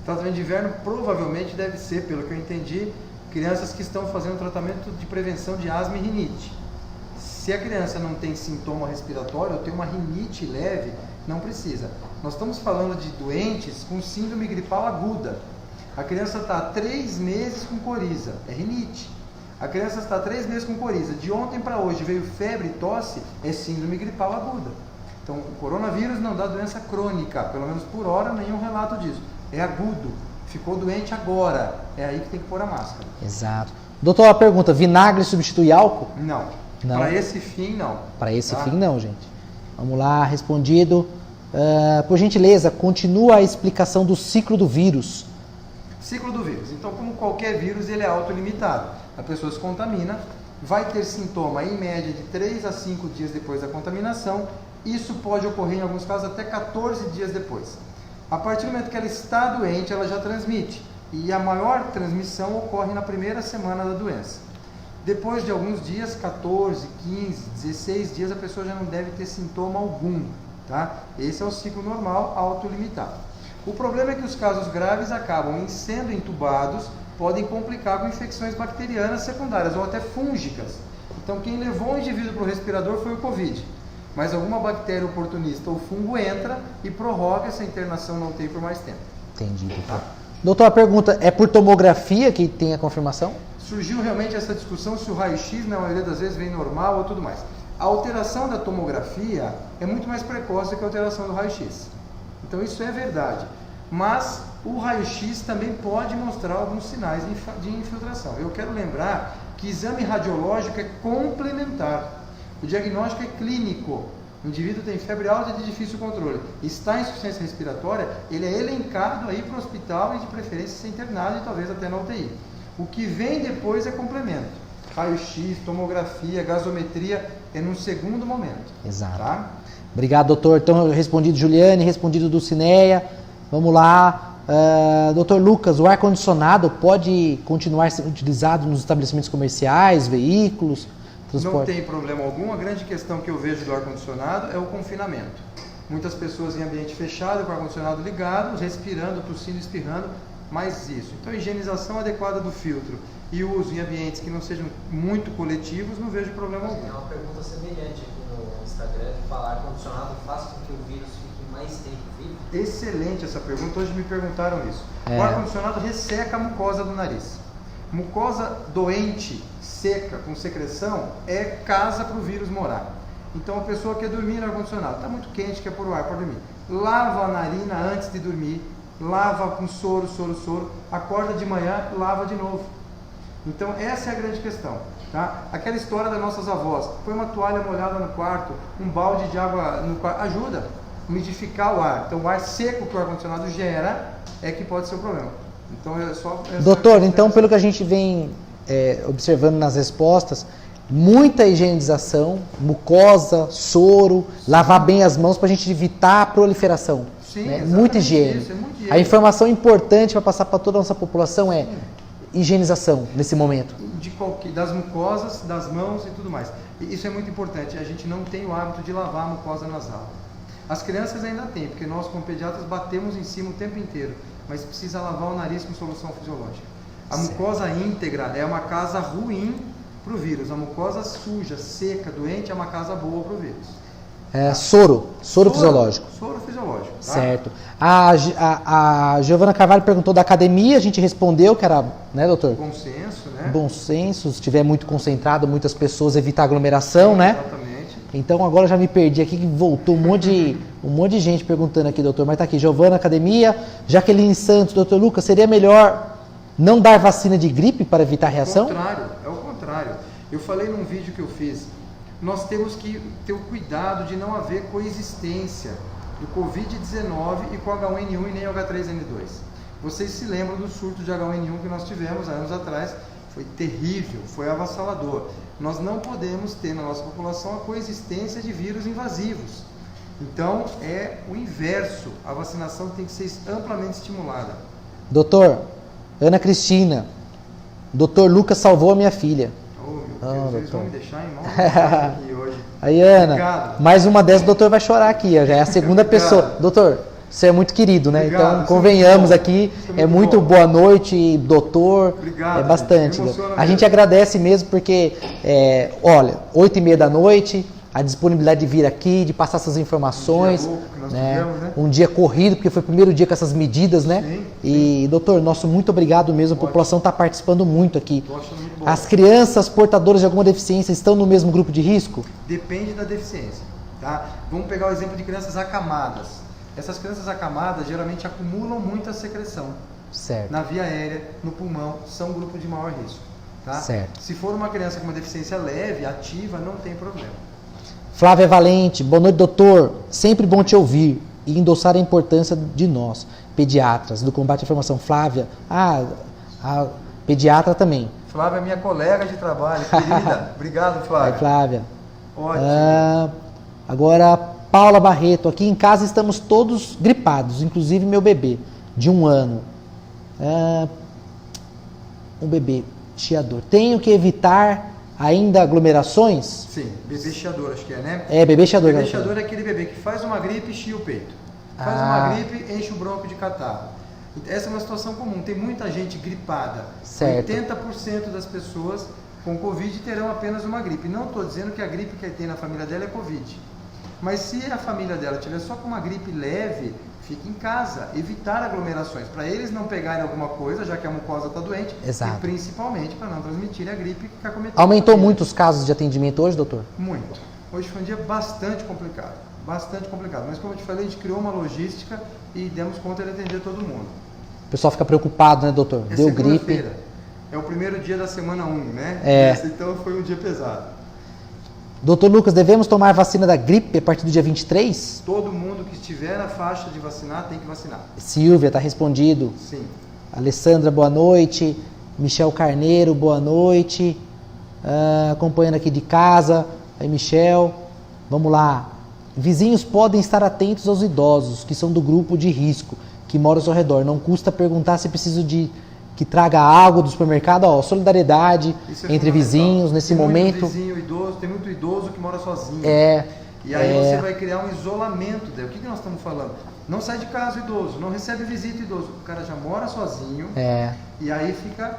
Tratamento de inverno provavelmente deve ser, pelo que eu entendi, crianças que estão fazendo tratamento de prevenção de asma e rinite. Se Se a criança não tem sintoma respiratório ou tem uma rinite leve, não precisa. Nós estamos falando de doentes com síndrome gripal aguda. A criança está há 3 meses com coriza, é rinite. A criança está há 3 meses com coriza. De ontem para hoje veio febre e tosse, é síndrome gripal aguda. Então, o coronavírus não dá doença crônica, pelo menos por hora, nenhum relato disso. É agudo. Ficou doente agora. É aí que tem que pôr a máscara. Exato. Doutor, uma pergunta: vinagre substitui álcool? Não. Não. Para esse fim, não. Para esse fim, não, gente. Vamos lá, respondido. Por gentileza, continua a explicação do ciclo do vírus. Ciclo do vírus. Então, como qualquer vírus, ele é autolimitado. A pessoa se contamina, vai ter sintoma em média de 3 a 5 dias depois da contaminação. Isso pode ocorrer em alguns casos até 14 dias depois. A partir do momento que ela está doente, ela já transmite. E a maior transmissão ocorre na primeira semana da doença. Depois de alguns dias, 14, 15, 16 dias, a pessoa já não deve ter sintoma algum. Tá? Esse é o ciclo normal, autolimitado. O problema é que os casos graves acabam sendo entubados, podem complicar com infecções bacterianas secundárias ou até fúngicas. Então, quem levou o indivíduo para o respirador foi o Covid. Mas alguma bactéria oportunista ou fungo entra e prorroga essa internação não tem por mais tempo. Entendi, doutor. Doutor, a pergunta é por tomografia que tem a confirmação? Surgiu realmente essa discussão se o raio-x, na maioria das vezes, vem normal ou tudo mais. A alteração da tomografia é muito mais precoce que a alteração do raio-x. Então isso é verdade. Mas o raio-x também pode mostrar alguns sinais de infiltração. Eu quero lembrar que exame radiológico é complementar. O diagnóstico é clínico. O indivíduo tem febre alta e de difícil controle. Está em insuficiência respiratória, ele é elencado aí para o hospital e de preferência ser internado e talvez até na UTI. O que vem depois é complemento. Raio-x, tomografia, gasometria é num segundo momento. Exato. Tá? Obrigado, doutor. Então, respondido Juliane, respondido Dulcineia. Vamos lá. Doutor Lucas, o ar-condicionado pode continuar sendo utilizado nos estabelecimentos comerciais, veículos, transporte? Não tem problema algum. A grande questão que eu vejo do ar-condicionado é o confinamento. Muitas pessoas em ambiente fechado, com o ar-condicionado ligado, respirando, tossindo, espirrando, mais isso. Então, a higienização adequada do filtro e o uso em ambientes que não sejam muito coletivos, não vejo problema algum. É uma pergunta semelhante aqui no Instagram, de falar ar-condicionado faz com que o vírus fique mais tempo vivo? Excelente essa pergunta, hoje me perguntaram isso. É. O ar-condicionado resseca a mucosa do nariz. Mucosa doente, seca, com secreção, é casa para o vírus morar. Então a pessoa quer dormir no ar-condicionado, está muito quente, quer pôr o ar para dormir. Lava a narina antes de dormir, lava com soro, acorda de manhã, lava de novo. Então essa é a grande questão. Tá? Aquela história das nossas avós, põe uma toalha molhada no quarto, um balde de água no quarto, ajuda a umidificar o ar. Então o ar seco que o ar-condicionado gera é que pode ser o problema. Então é só... Doutor, então pelo que a gente vem observando nas respostas, muita higienização, mucosa, soro, lavar bem as mãos para a gente evitar a proliferação. Sim, né? Muita higiene. isso, é muito higiene. A informação importante para passar para toda a nossa população é higienização nesse momento. Das mucosas, das mãos e tudo mais. E isso é muito importante. A gente não tem o hábito de lavar a mucosa nasal. As crianças ainda têm, porque nós como pediatras batemos em cima o tempo inteiro, mas precisa lavar o nariz com solução fisiológica. A mucosa íntegra é uma casa ruim para o vírus. A mucosa suja, seca, doente é uma casa boa para o vírus. Soro fisiológico. Soro fisiológico. Tá? Certo. A Giovana Carvalho perguntou da academia, a gente respondeu que era, né, doutor? Bom senso, né? Bom senso, se estiver muito concentrado, muitas pessoas, evitar aglomeração, né? Exatamente. Então agora já me perdi aqui, que voltou um monte de gente perguntando aqui, doutor. Mas tá aqui, Giovana, academia, Jaqueline Santos, doutor Lucas, seria melhor não dar vacina de gripe para evitar a reação? É o contrário. Eu falei num vídeo que eu fiz, nós temos que ter o cuidado de não haver coexistência do Covid-19 e com H1N1 e nem H3N2. Vocês se lembram do surto de H1N1 que nós tivemos há anos atrás? Foi terrível, foi avassalador. Nós não podemos ter na nossa população a coexistência de vírus invasivos. Então, é o inverso. A vacinação tem que ser amplamente estimulada. Doutor, Ana Cristina, doutor Lucas salvou a minha filha. Oh, meu Deus, eles vão me deixar em mão aqui hoje. Aí, Ana, Obrigado. mais uma dessas o doutor vai chorar aqui, ó, já é a segunda pessoa. Doutor, você é muito querido, né? Obrigado, Então, convenhamos aqui, Isso é muito bom. boa noite, doutor. Obrigado, É bastante. gente, me emociona A gente mesmo. agradece mesmo porque, olha, 8h30 da noite, a disponibilidade de vir aqui, de passar essas informações. Um dia louco que nós né? tivemos, né? Um dia corrido, porque foi o primeiro dia com essas medidas, né? Sim, E, doutor, nosso muito obrigado mesmo. A população está participando muito aqui. Tô achando muito bom. As crianças portadoras de alguma deficiência estão no mesmo grupo de risco? Depende da deficiência, tá? Vamos pegar o exemplo de crianças acamadas. Essas crianças acamadas geralmente acumulam muita secreção Certo. na via aérea, no pulmão, são grupo de maior risco, tá? Certo. Se for uma criança com uma deficiência leve, ativa, não tem problema. Flávia Valente, boa noite, doutor. Sempre bom te ouvir e endossar a importância de nós, pediatras, do combate à informação. Flávia, a pediatra também. Flávia é minha colega de trabalho, querida. Obrigado, Flávia. Aí, Flávia. Ótimo. Agora, Paula Barreto, aqui em casa estamos todos gripados, inclusive meu bebê, de 1 ano. Um bebê chiador. Tenho que evitar ainda aglomerações? Sim, bebê chiador, acho que é, né? É, bebê chiador. Bebê chiador é aquele bebê que faz uma gripe e chia o peito. Faz uma gripe, enche o bronco de catarro. Essa é uma situação comum. Tem muita gente gripada. Certo. 80% das pessoas com Covid terão apenas uma gripe. Não estou dizendo que a gripe que tem na família dela é Covid. Mas se a família dela tiver só com uma gripe leve, fique em casa. Evitar aglomerações. Para eles não pegarem alguma coisa, já que a mucosa está doente. Exato. E principalmente para não transmitirem a gripe que acometeu. Aumentou muito os casos de atendimento hoje, doutor? Muito. Hoje foi um dia bastante complicado. Bastante complicado. Mas como eu te falei, a gente criou uma logística e demos conta de atender todo mundo. O pessoal fica preocupado, né, doutor? É Deu gripe. segunda-feira. É o primeiro dia da semana 1, né? É. Então foi um dia pesado. Doutor Lucas, devemos tomar vacina da gripe a partir do dia 23? Todo mundo que estiver na faixa de vacinar tem que vacinar. Silvia, está respondido. Sim. Alessandra, boa noite. Michel Carneiro, boa noite. Acompanhando aqui de casa. Aí, Michel. Vamos lá. Vizinhos podem estar atentos aos idosos, que são do grupo de risco, que moram ao seu redor. Não custa perguntar se preciso de que traga água do supermercado. Ó, solidariedade Isso entre fundamental. vizinhos nesse Tem momento. Muito vizinho idoso, tem muito idoso que mora sozinho. E aí você vai criar um isolamento dele. O que nós estamos falando? Não sai de casa o idoso, não recebe visita idoso. O cara já mora sozinho e aí fica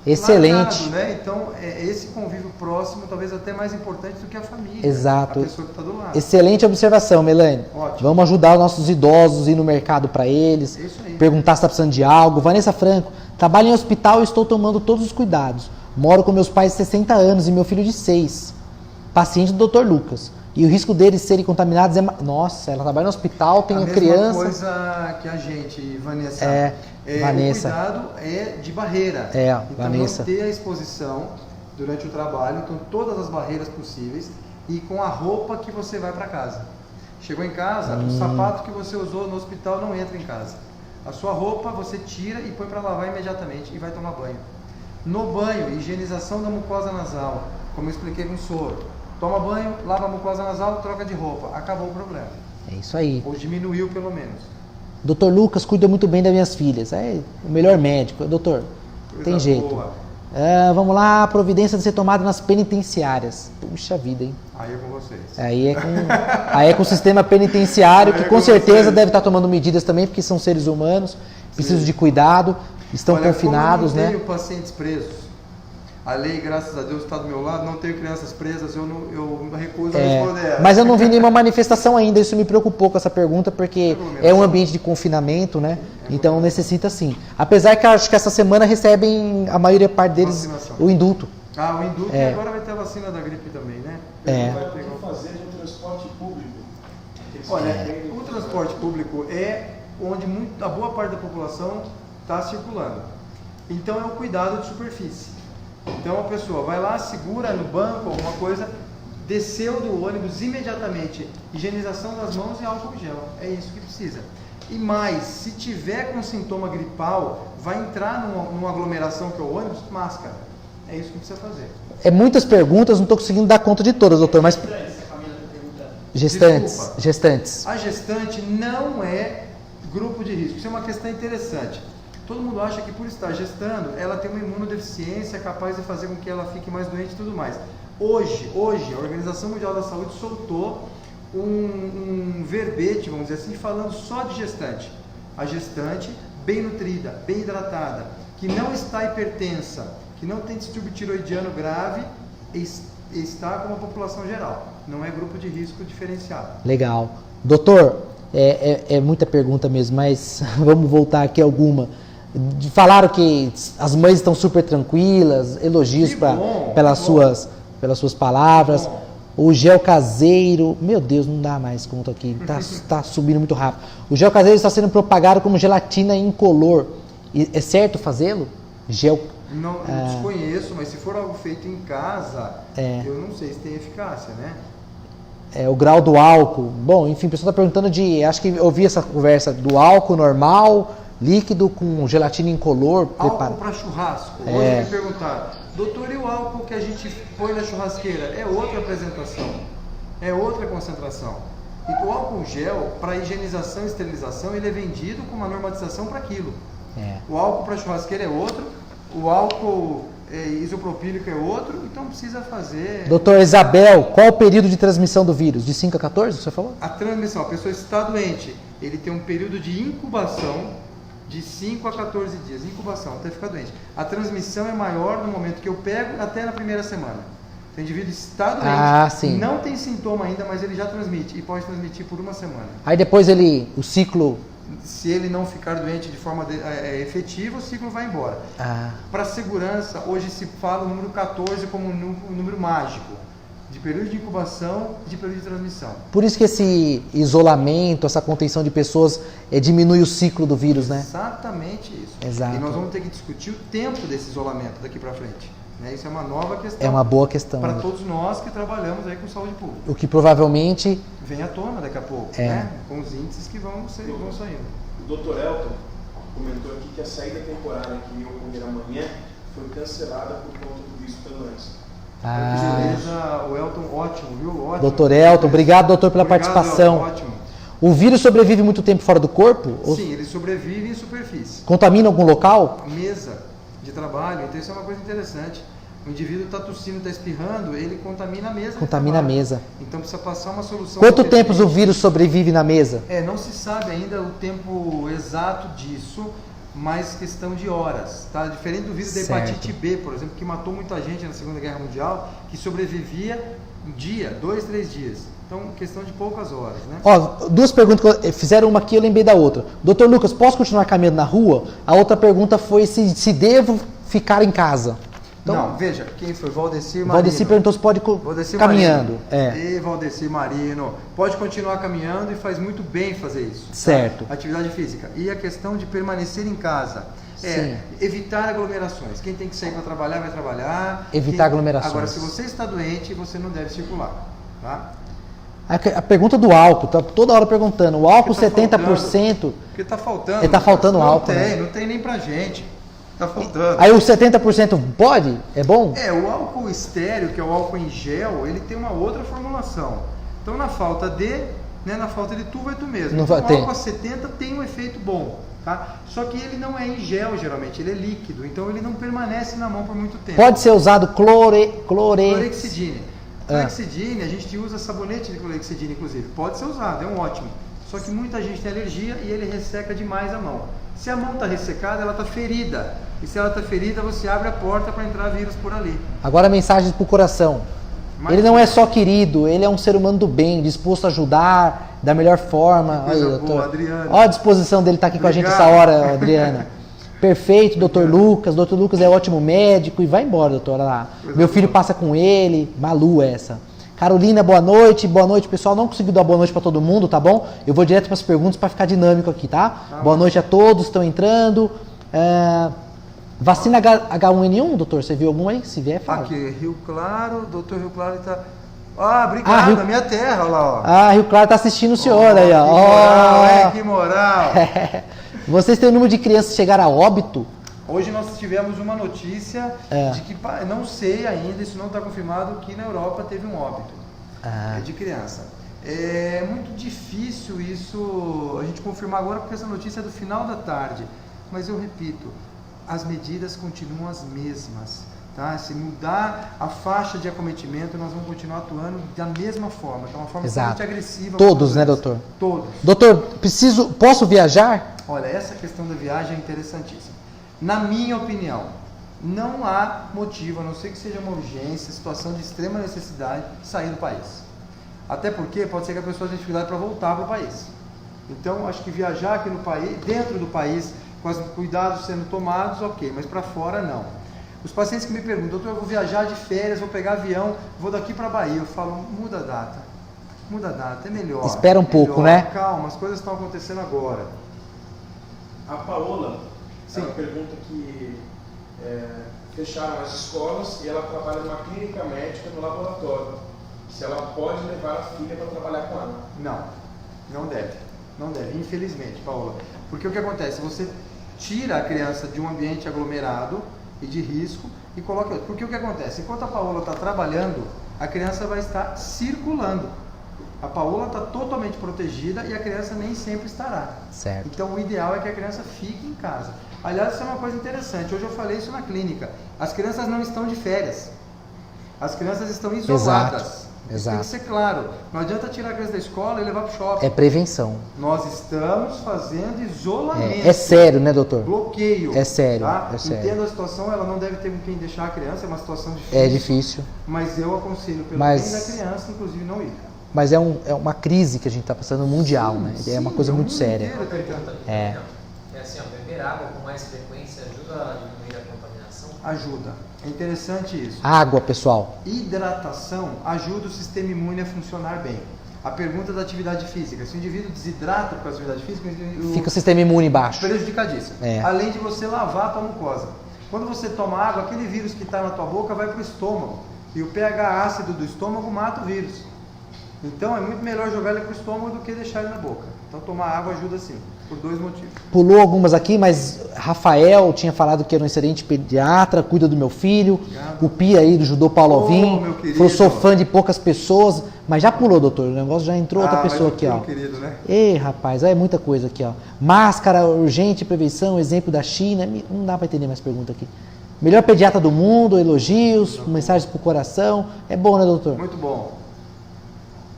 excelente. largado, né? Então, esse convívio próximo talvez até mais importante do que a família. Exato. A pessoa que está do lado. Excelente observação, Melanie. Ótimo. Vamos ajudar os nossos idosos, ir no mercado para eles, É isso aí. perguntar se está precisando de algo. Vanessa Franco, trabalho em hospital e estou tomando todos os cuidados. Moro com meus pais de 60 anos e meu filho de 6. Paciente do Dr. Lucas. E o risco deles serem contaminados é... Nossa, ela trabalha no hospital, tem a criança... mesma coisa que a gente, Vanessa. Vanessa. O cuidado é de barreira. Então, Vanessa. não ter a exposição durante o trabalho, então todas as barreiras possíveis e com a roupa que você vai para casa. Chegou em casa, o sapato que você usou no hospital não entra em casa. A sua roupa você tira e põe para lavar imediatamente e vai tomar banho. No banho, higienização da mucosa nasal, como eu expliquei com o soro. Toma banho, lava a mucosa nasal, troca de roupa. Acabou o problema. É isso aí. Ou diminuiu pelo menos. Dr. Lucas cuida muito bem das minhas filhas. É o melhor médico. Doutor, Coisa tem jeito. boa. Vamos lá, a providência de ser tomada nas penitenciárias. Puxa vida, hein? Aí é com vocês. Aí é com o sistema penitenciário, Aí que é com com certeza vocês. deve estar tomando medidas também, porque são seres humanos, precisam de cuidado, estão Olha, confinados, como eu não né? tenho pacientes presos. A lei, graças a Deus, está do meu lado. Não tenho crianças presas, eu recuso a responder ela. Mas eu não vi nenhuma manifestação ainda, isso me preocupou com essa pergunta, porque é um ambiente de confinamento, né? Então necessita sim. Apesar que acho que essa semana recebem, a maioria parte deles, Vacinação. o indulto. O indulto e agora vai ter a vacina da gripe também, né? Vai ter que fazer no transporte público. Olha, o transporte público é onde a boa parte da população está circulando. Então é o cuidado de superfície. Então a pessoa vai lá, segura no banco alguma coisa, desceu do ônibus imediatamente, higienização das mãos e álcool em gel. É isso que precisa. E mais, se tiver com sintoma gripal, vai entrar numa aglomeração que é o ônibus, máscara. É isso que precisa fazer. É muitas perguntas, não estou conseguindo dar conta de todas, doutor, mas... Gestantes. A gestante não é grupo de risco. Isso é uma questão interessante. Todo mundo acha que por estar gestando, ela tem uma imunodeficiência capaz de fazer com que ela fique mais doente e tudo mais. Hoje, a Organização Mundial da Saúde soltou um verbete, vamos dizer assim, falando só de gestante. A gestante bem nutrida, bem hidratada, que não está hipertensa, que não tem distúrbio tiroidiano grave, está com a população geral. Não é grupo de risco diferenciado. Legal. Doutor, é muita pergunta mesmo, mas vamos voltar aqui alguma. Falaram que as mães estão super tranquilas, elogios pelas suas palavras. O gel caseiro, meu Deus, não dá mais conta aqui, tá subindo muito rápido. O gel caseiro está sendo propagado como gelatina incolor. É certo fazê-lo? Não desconheço, mas se for algo feito em casa, eu não sei se tem eficácia, né? O grau do álcool. Bom, enfim, a pessoa está perguntando acho que eu ouvi essa conversa do álcool normal, líquido com gelatina incolor. Álcool para churrasco. Hoje me perguntaram, doutor, e o álcool que a gente põe na churrasqueira? É outra apresentação, é outra concentração. E o álcool gel, para higienização e esterilização, ele é vendido com uma normatização para aquilo. O álcool para churrasqueira é outro, o álcool isopropílico é outro, então precisa fazer... Doutor Isabel, qual o período de transmissão do vírus? De 5 a 14, você falou? A transmissão, a pessoa está doente, ele tem um período de incubação de 5 a 14 dias, incubação, até ficar doente. A transmissão é maior no momento que eu pego até na primeira semana. O indivíduo está doente, não tem sintoma ainda, mas ele já transmite, e pode transmitir por uma semana. Aí depois o ciclo... Se ele não ficar doente de forma efetiva, o ciclo vai embora. Para segurança, hoje se fala o número 14 como um número mágico, de período de incubação e de período de transmissão. Por isso que esse isolamento, essa contenção de pessoas diminui o ciclo do vírus, né? Exatamente isso. Exato. E nós vamos ter que discutir o tempo desse isolamento daqui para frente. Isso é uma nova questão. É uma boa questão. Para todos nós que trabalhamos aí com saúde pública. O que provavelmente... vem à tona daqui a pouco, com os índices que vão saindo. O Dr. Elton comentou aqui que a saída temporária que ia ocorrer amanhã foi cancelada por conta do visto da doença. Beleza, o Elton, ótimo, viu? Ótimo. Dr. Elton, obrigado, doutor, pela participação. Elton, ótimo. O vírus sobrevive muito tempo fora do corpo? Sim, ele sobrevive em superfície. Contamina algum local? Mesa de trabalho, então isso é uma coisa interessante. O indivíduo está tossindo, está espirrando, ele contamina a mesa. Contamina a mesa. Então precisa passar uma solução. Quanto tempo o vírus sobrevive na mesa? Não se sabe ainda o tempo exato disso, mas questão de horas. Tá? Diferente do vírus da hepatite B, por exemplo, que matou muita gente na Segunda Guerra Mundial, que sobrevivia um dia, 2, 3 dias. Então, questão de poucas horas, né? Duas perguntas, fizeram uma aqui, eu lembrei da outra. Doutor Lucas, posso continuar caminhando na rua? A outra pergunta foi se devo ficar em casa. Então, não, veja, quem foi? Valdecir Marino. Valdecir perguntou se pode caminhando. E Valdecir Marino, pode continuar caminhando e faz muito bem fazer isso. Certo. Tá? Atividade física. E a questão de permanecer em casa. Evitar aglomerações. Quem tem que sair para trabalhar, vai trabalhar. Evitar aglomerações. Agora, se você está doente, você não deve circular. Tá? A pergunta do álcool, tá toda hora perguntando. O álcool 70%. Porque está faltando. Está faltando álcool. Não tem nem pra gente. Está faltando. Aí o 70% pode? É bom? O álcool estéreo, que é o álcool em gel, ele tem uma outra formulação. Então, na falta de tu, vai tu mesmo. Então, o álcool a 70 tem um efeito bom. Tá? Só que ele não é em gel, geralmente, ele é líquido. Então, ele não permanece na mão por muito tempo. Pode ser usado clorexidine. Clorexidine, a gente usa sabonete de clorexidine, inclusive. Pode ser usado, é um ótimo. Só que muita gente tem alergia e ele resseca demais a mão. Se a mão está ressecada, ela está ferida. E se ela está ferida, você abre a porta para entrar vírus por ali. Agora, mensagem para o coração. Ele não é só querido, ele é um ser humano do bem, disposto a ajudar da melhor forma. Olha a disposição dele estar aqui com a gente essa hora, Adriana. Perfeito, doutor Lucas. Doutor Lucas é ótimo médico. E vai embora, doutora lá. Meu filho passa com ele. Malu essa. Carolina, boa noite. Boa noite, pessoal. Não consegui dar boa noite para todo mundo, tá bom? Eu vou direto para as perguntas para ficar dinâmico aqui, tá? Boa noite a todos que estão entrando. Vacina H1N1, doutor? Você viu algum aí? Se vier, fala. Aqui, Rio Claro. Doutor Rio Claro está... obrigado, na minha terra, olha lá, ó. Rio Claro está assistindo o senhor aí, ó. Que moral, que moral. Vocês têm o número de crianças que chegaram a óbito? Hoje nós tivemos uma notícia de que, não sei ainda, isso não está confirmado, que na Europa teve um óbito de criança. É muito difícil isso a gente confirmar agora, porque essa notícia é do final da tarde. Mas eu repito, as medidas continuam as mesmas. Tá? Se mudar a faixa de acometimento, nós vamos continuar atuando da mesma forma, que é uma forma Exato. bastante agressiva. Todos, né, doutor? Todos. Doutor, posso viajar? Olha, essa questão da viagem é interessantíssima. Na minha opinião, não há motivo, a não ser que seja uma urgência, situação de extrema necessidade, sair do país. Até porque pode ser que a pessoa tenha dificuldade para voltar para o país. Então, acho que viajar aqui no país, dentro do país, com os cuidados sendo tomados, ok, mas para fora não. Os pacientes que me perguntam, doutor, eu vou viajar de férias, vou pegar avião, vou daqui para a Bahia, eu falo, muda a data, é melhor. Espera um pouco, né? Calma, as coisas estão acontecendo agora. A Paola, Sim. ela pergunta que fecharam as escolas e ela trabalha numa clínica médica no laboratório. Se ela pode levar a filha para trabalhar com ela. Não deve, infelizmente, Paola. Porque o que acontece? Você tira a criança de um ambiente aglomerado e de risco e coloca outro. Porque o que acontece? Enquanto a Paola está trabalhando, a criança vai estar circulando. A Paola está totalmente protegida e a criança nem sempre estará. Certo. Então o ideal é que a criança fique em casa. Aliás, isso é uma coisa interessante. Hoje eu falei isso na clínica. As crianças não estão de férias. As crianças estão isoladas. Exato. Tem que ser claro. Não adianta tirar a criança da escola e levar para o shopping. É prevenção. Nós estamos fazendo isolamento. É sério, né, doutor? Bloqueio. É sério, Tá? é sério. Entendo a situação, ela não deve ter com quem deixar a criança, é uma situação difícil. É difícil. Mas eu aconselho pelo bem da criança, inclusive, não ir. Mas é uma crise que a gente está passando mundial, né? É uma coisa muito séria. É assim, beber água com mais frequência ajuda a diminuir a contaminação? Ajuda. É interessante isso. Água, pessoal. Hidratação ajuda o sistema imune a funcionar bem. A pergunta da atividade física. Se o indivíduo desidrata por causa da atividade física, Fica o sistema imune baixo. prejudicadíssimo. Além de você lavar a tua mucosa. Quando você toma água, aquele vírus que está na tua boca vai para o estômago. E o pH ácido do estômago mata o vírus. Então é muito melhor jogar ele para o estômago do que deixar ele na boca. Então tomar água ajuda sim, por 2 motivos. Pulou algumas aqui, mas Rafael tinha falado que era um excelente pediatra, cuida do meu filho. Obrigado. O Pia aí do Judô Paulo Alvim. Meu querido. Falou, sou fã de poucas pessoas. Mas já pulou, doutor. O negócio já entrou outra pessoa aqui, ó. Querido, né? Ei, rapaz, é muita coisa aqui, ó. Máscara, urgente, prevenção, exemplo da China. Não dá para entender mais pergunta aqui. Melhor pediatra do mundo, elogios, mensagens pro coração. É bom, né, doutor? Muito bom.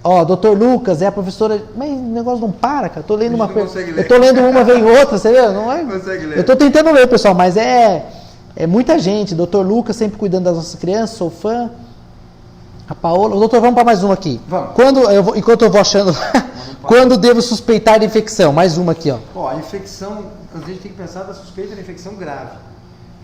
Ó, doutor Lucas é a professora. Mas o negócio não para, cara. Eu tô lendo uma coisa. consegue ler. Eu tô lendo uma, vem outra, você viu? Não é? Consegue ler. Eu tô tentando ler, pessoal, mas é muita gente. Doutor Lucas sempre cuidando das nossas crianças, sou fã. A Paola. Doutor, vamos para mais uma aqui. Vamos. Enquanto eu vou achando. Quando devo suspeitar de infecção? Mais uma aqui, ó. Ó, a infecção, a gente tem que pensar da suspeita de infecção grave.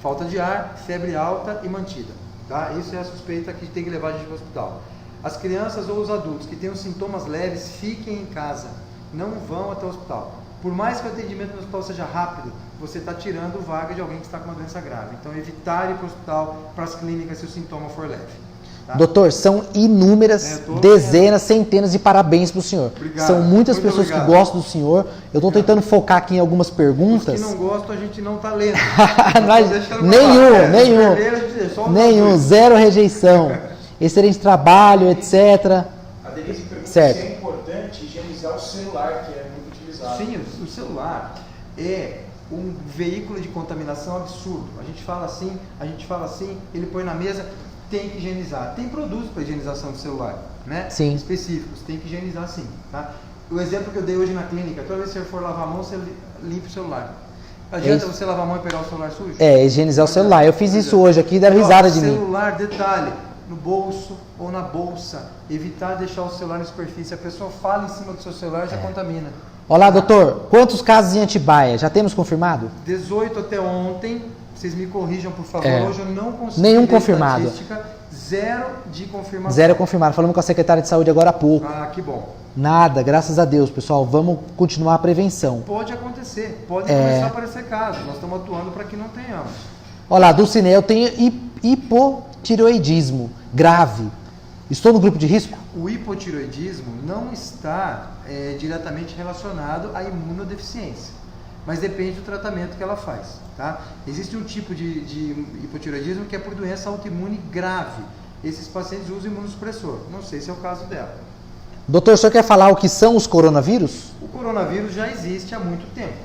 Falta de ar, febre alta e mantida. Tá? Isso é a suspeita que tem que levar a gente para o hospital. As crianças ou os adultos que tenham sintomas leves, fiquem em casa. Não vão até o hospital. Por mais que o atendimento no hospital seja rápido, você está tirando vaga de alguém que está com uma doença grave. Então, evitar ir para o hospital, para as clínicas, se o sintoma for leve. Tá? Doutor, são inúmeras, dezenas, centenas de parabéns para o senhor. Obrigado. São muitas Muito pessoas obrigado. que gostam do senhor. Eu estou tentando focar aqui em algumas perguntas. Os que não gostam, a gente não está lendo. Nenhum, zero rejeição. Excelente trabalho, etc. A Denise pergunta Certo. se é importante higienizar o celular, que é muito utilizado. Sim, o celular é um veículo de contaminação absurdo. A gente fala assim, ele põe na mesa, tem que higienizar. Tem produtos para higienização do celular, né? Sim. Específicos, tem que higienizar sim, tá? O exemplo que eu dei hoje na clínica, toda vez que você for lavar a mão, você limpa o celular. Adianta você lavar a mão e pegar o celular sujo? Higienizar o celular. Eu fiz isso hoje aqui e deram risada de mim. Celular, detalhe, no bolso ou na bolsa. Evitar deixar o celular na superfície. A pessoa fala em cima do seu celular e já contamina. Olá, doutor. Quantos casos em Atibaia? Já temos confirmado? 18 até ontem. Vocês me corrijam, por favor. Hoje eu não consegui Nenhum ver confirmado. estatística. Zero de confirmação. Zero confirmado. Falamos com a secretária de saúde agora há pouco. Ah, que bom. Nada, graças a Deus, pessoal. Vamos continuar a prevenção. Pode acontecer. Pode começar a aparecer casos. Nós estamos atuando para que não tenhamos. Olá, Dulcinea, eu tenho hipotireoidismo grave. Estou no grupo de risco? O hipotireoidismo não está diretamente relacionado à imunodeficiência, mas depende do tratamento que ela faz. Tá? Existe um tipo de hipotireoidismo que é por doença autoimune grave. Esses pacientes usam imunossupressor. Não sei se é o caso dela. Doutor, o senhor quer falar o que são os coronavírus? O coronavírus já existe há muito tempo.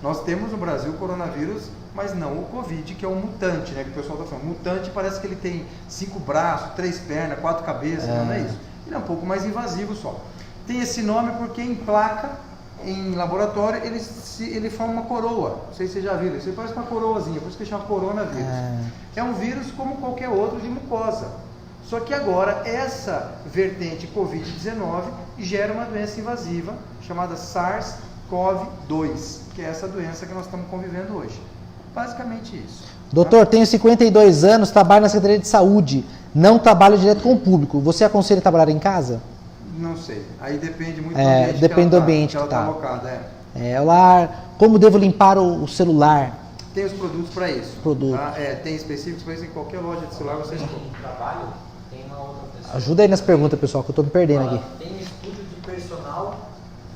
Nós temos no Brasil coronavírus mas não o Covid, que é um mutante, né, que o pessoal está falando. Mutante parece que ele tem 5 braços, 3 pernas, 4 cabeças, não é isso. Ele é um pouco mais invasivo só. Tem esse nome porque em placa, em laboratório, ele forma uma coroa. Não sei se vocês já viram, isso parece uma coroazinha, por isso que chama coronavírus. É um vírus como qualquer outro de mucosa. Só que agora, essa vertente Covid-19 gera uma doença invasiva chamada SARS-CoV-2, que é essa doença que nós estamos convivendo hoje. Basicamente isso. Doutor, tenho 52 anos, trabalho na Secretaria de Saúde, não trabalho direto com o público. Você aconselha trabalhar em casa? Não sei. Aí depende muito do ambiente depende do ambiente que ela está alocada. O lar, como devo limpar o celular? Tem os produtos para isso. Tá? Tem específicos para isso, em qualquer loja de celular vocês compram. Trabalho, tem uma outra pessoa. Ajuda aí nas perguntas, pessoal, que eu estou me perdendo aqui. Tem um estúdio de personal,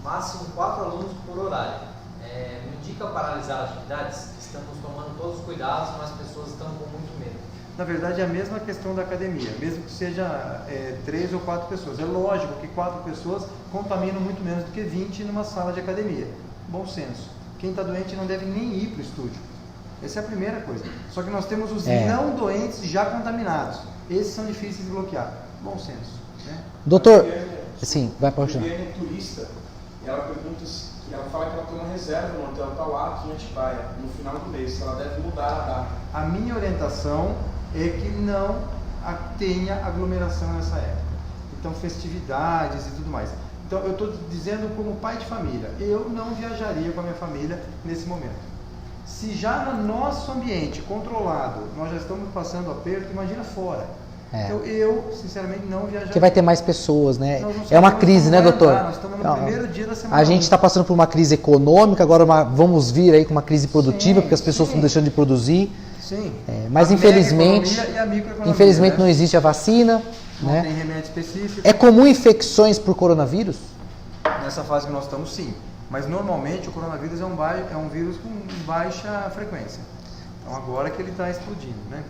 máximo 4 alunos por horário. Me indica paralisar atividades? Estamos tomando todos os cuidados, mas as pessoas estão com muito medo. Na verdade, é a mesma questão da academia, mesmo que seja 3 ou 4 pessoas. É lógico que 4 pessoas contaminam muito menos do que 20 numa sala de academia. Bom senso. Quem está doente não deve nem ir para o estúdio. Essa é a primeira coisa. Só que nós temos os não doentes já contaminados. Esses são difíceis de bloquear. Bom senso. Né? Doutor, sim, vai para o chão. A Viviane é turista e ela fala que ela tem uma reserva no hotel Tauá, aqui em Atibaia, no final do mês. Ela deve mudar a data. A minha orientação é que não tenha aglomeração nessa época. Então, festividades e tudo mais. Então, eu estou dizendo como pai de família, eu não viajaria com a minha família nesse momento. Se já no nosso ambiente controlado, nós já estamos passando aperto, imagina fora. Então, eu, sinceramente, não viajaria. Porque vai ter mais pessoas, né? É uma crise, né, doutor? Nós estamos no primeiro dia da semana. A gente está passando por uma crise econômica, agora vamos vir aí com uma crise produtiva, porque as pessoas estão deixando de produzir. Sim. Mas infelizmente não existe a vacina. Não né? tem remédio específico. É comum infecções por coronavírus? Nessa fase que nós estamos, sim. Mas normalmente o coronavírus é um vírus com baixa frequência. Então agora que ele está explodindo, né?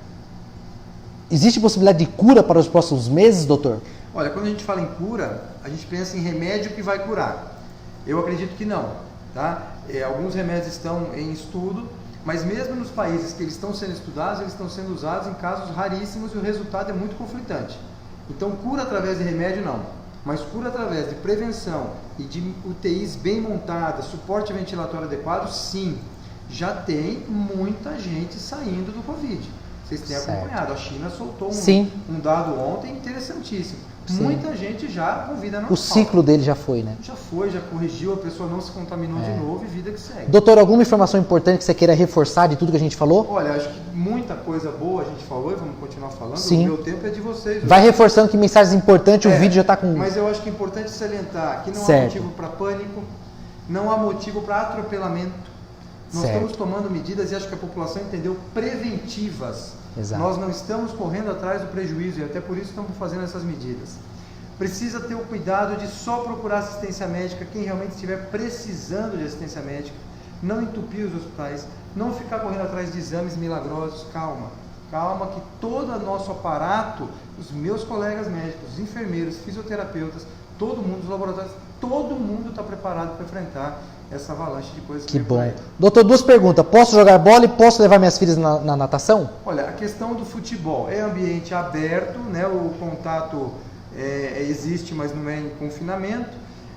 Existe possibilidade de cura para os próximos meses, doutor? Olha, quando a gente fala em cura, a gente pensa em remédio que vai curar. Eu acredito que não, tá? Alguns remédios estão em estudo, mas mesmo nos países que eles estão sendo estudados, eles estão sendo usados em casos raríssimos e o resultado é muito conflitante. Então, cura através de remédio, não. Mas cura através de prevenção e de UTIs bem montadas, suporte ventilatório adequado, sim. Já tem muita gente saindo do Covid. Vocês têm acompanhado. A China soltou um dado ontem interessantíssimo. Sim. Muita gente já com vida normal. O ciclo dele já foi, né? Já foi, já corrigiu, a pessoa não se contaminou de novo e vida que segue. Doutor, alguma informação importante que você queira reforçar de tudo que a gente falou? Olha, acho que muita coisa boa a gente falou e vamos continuar falando. Sim. O meu tempo é de vocês. Vai reforçando que mensagens importantes, o vídeo já está com... Mas eu acho que é importante salientar que não há motivo para pânico, não há motivo para atropelamento. Nós estamos tomando medidas, e acho que a população entendeu, preventivas. Exato. Nós não estamos correndo atrás do prejuízo e até por isso estamos fazendo essas medidas. Precisa ter o cuidado de só procurar assistência médica quem realmente estiver precisando de assistência médica, não entupir os hospitais, não ficar correndo atrás de exames milagrosos. Calma, calma, que todo o nosso aparato, os meus colegas médicos, os enfermeiros, fisioterapeutas, todo mundo, os laboratórios, todo mundo está preparado para enfrentar essa avalanche de coisas que bom. Doutor, 2 perguntas. Posso jogar bola e posso levar minhas filhas na natação? Olha, a questão do futebol é ambiente aberto, né? O contato existe, mas não é em confinamento.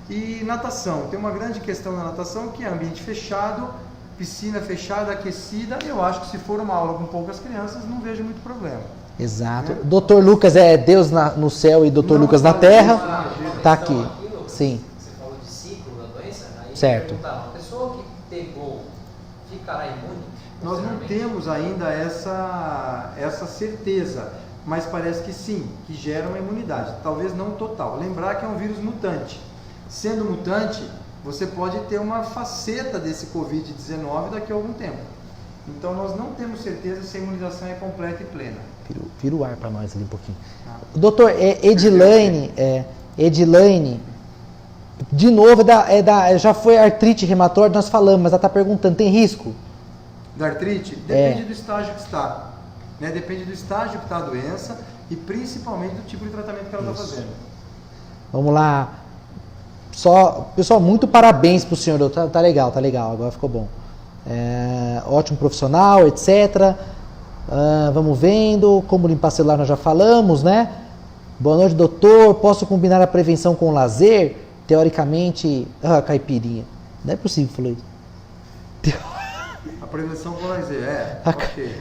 E natação, tem uma grande questão na natação que é ambiente fechado, piscina fechada, aquecida. Eu acho que se for uma aula com poucas crianças, não vejo muito problema. Exato. Doutor Lucas é Deus no céu e Doutor Lucas na terra. Está aqui. Sim. Certo. Uma pessoa que pegou ficará imune? Nós não temos ainda essa certeza, mas parece que sim, que gera uma imunidade, talvez não total. Lembrar que é um vírus mutante. Sendo mutante, você pode ter uma faceta desse Covid-19 daqui a algum tempo. Então nós não temos certeza se a imunização é completa e plena. Vira o ar para nós ali um pouquinho. Doutor, Edilaine, de novo, já foi artrite reumatoide, nós falamos, mas ela está perguntando, tem risco? Da artrite? Depende do estágio que está. Né? Depende do estágio que está a doença e principalmente do tipo de tratamento que ela está fazendo. Vamos lá. Pessoal, muito parabéns para o senhor, tá legal, agora ficou bom. ótimo profissional, etc. Vamos vendo, como limpar celular nós já falamos, né? Boa noite, doutor, posso combinar a prevenção com o lazer? Teoricamente, caipirinha, não é possível falar isso. A prevenção com lazer, ok.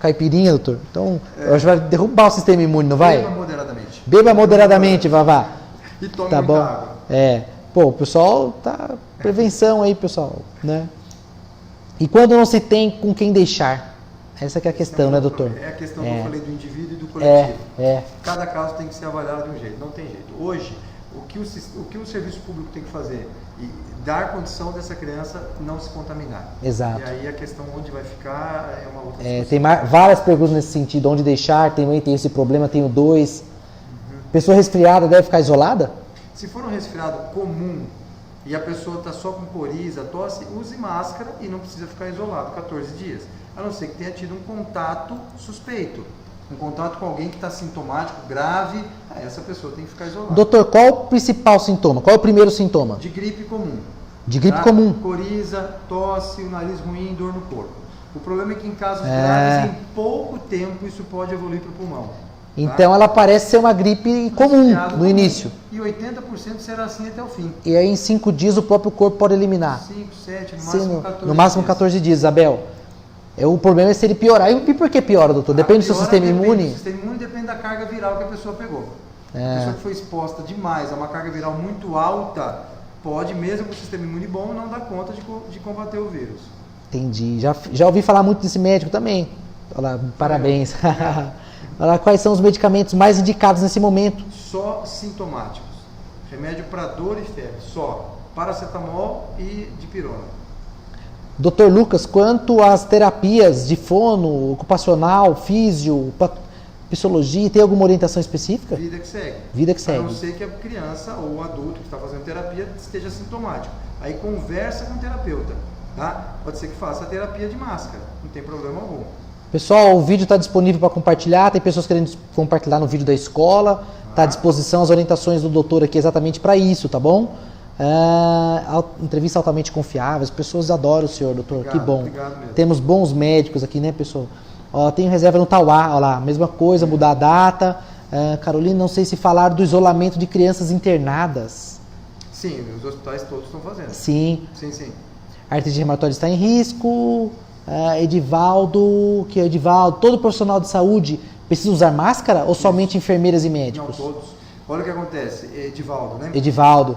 Caipirinha, doutor, então, hoje vai derrubar o sistema imune, não vai? Beba moderadamente. Beba moderadamente, Vavá. E tome Tá muita bom? água. O pessoal tá... Prevenção aí, pessoal, né? E quando não se tem com quem deixar? Essa que é a questão, né, doutor? É a questão que eu falei do indivíduo e do coletivo. Cada caso tem que ser avaliado de um jeito, não tem jeito. Hoje, o que o serviço público tem que fazer? Dar condição dessa criança não se contaminar. Exato. E aí a questão onde vai ficar é uma outra discussão. Tem várias perguntas nesse sentido, onde deixar, tem esse problema, tenho 2. Pessoa resfriada deve ficar isolada? Se for um resfriado comum e a pessoa está só com coriza, tosse, use máscara e não precisa ficar isolado 14 dias. A não ser que tenha tido um contato suspeito, um contato com alguém que está sintomático, grave, essa pessoa tem que ficar isolada. Doutor, qual o principal sintoma? Qual é o primeiro sintoma? De gripe comum. De gripe comum. Coriza, tosse, o nariz ruim, dor no corpo. O problema é que em casos graves, em pouco tempo, isso pode evoluir para o pulmão. Então ela parece ser uma gripe comum no início. E 80% será assim até o fim. E aí em 5 dias o próprio corpo pode eliminar. 5, 7, no máximo 14 dias. No máximo 14 dias, Isabel. O problema é se ele piorar. E por que piora, doutor? Depende do seu sistema imune? O sistema imune depende da carga viral que a pessoa pegou. A pessoa que foi exposta demais a uma carga viral muito alta, pode, mesmo com o sistema imune bom, não dar conta de combater o vírus. Entendi. Já ouvi falar muito desse médico também. Olha lá, parabéns. Olha lá, quais são os medicamentos mais indicados nesse momento? Só sintomáticos. Remédio para dor e febre. Só. Paracetamol e dipirona. Dr. Lucas, quanto às terapias de fono, ocupacional, físio, psicologia, tem alguma orientação específica? Vida que segue. Vida que segue. A não ser que a criança ou o adulto que está fazendo terapia esteja sintomático. Aí conversa com o terapeuta. Tá? Pode ser que faça a terapia de máscara. Não tem problema algum. Pessoal, o vídeo está disponível para compartilhar. Tem pessoas querendo compartilhar no vídeo da escola. Está à disposição as orientações do doutor aqui exatamente para isso, tá bom? Entrevista altamente confiável, as pessoas adoram o senhor, doutor, obrigado, que bom. Obrigado mesmo. Temos bons médicos aqui, né, pessoal? Tenho reserva no Tauá, olha lá, mesma coisa, mudar a data. Carolina, não sei se falar do isolamento de crianças internadas. Sim, os hospitais todos estão fazendo. Sim. Sim. A artrite reumatoide está em risco. Edivaldo, todo profissional de saúde precisa usar máscara ou somente enfermeiras e médicos? Não, todos. Olha o que acontece, Edivaldo, né? Edivaldo.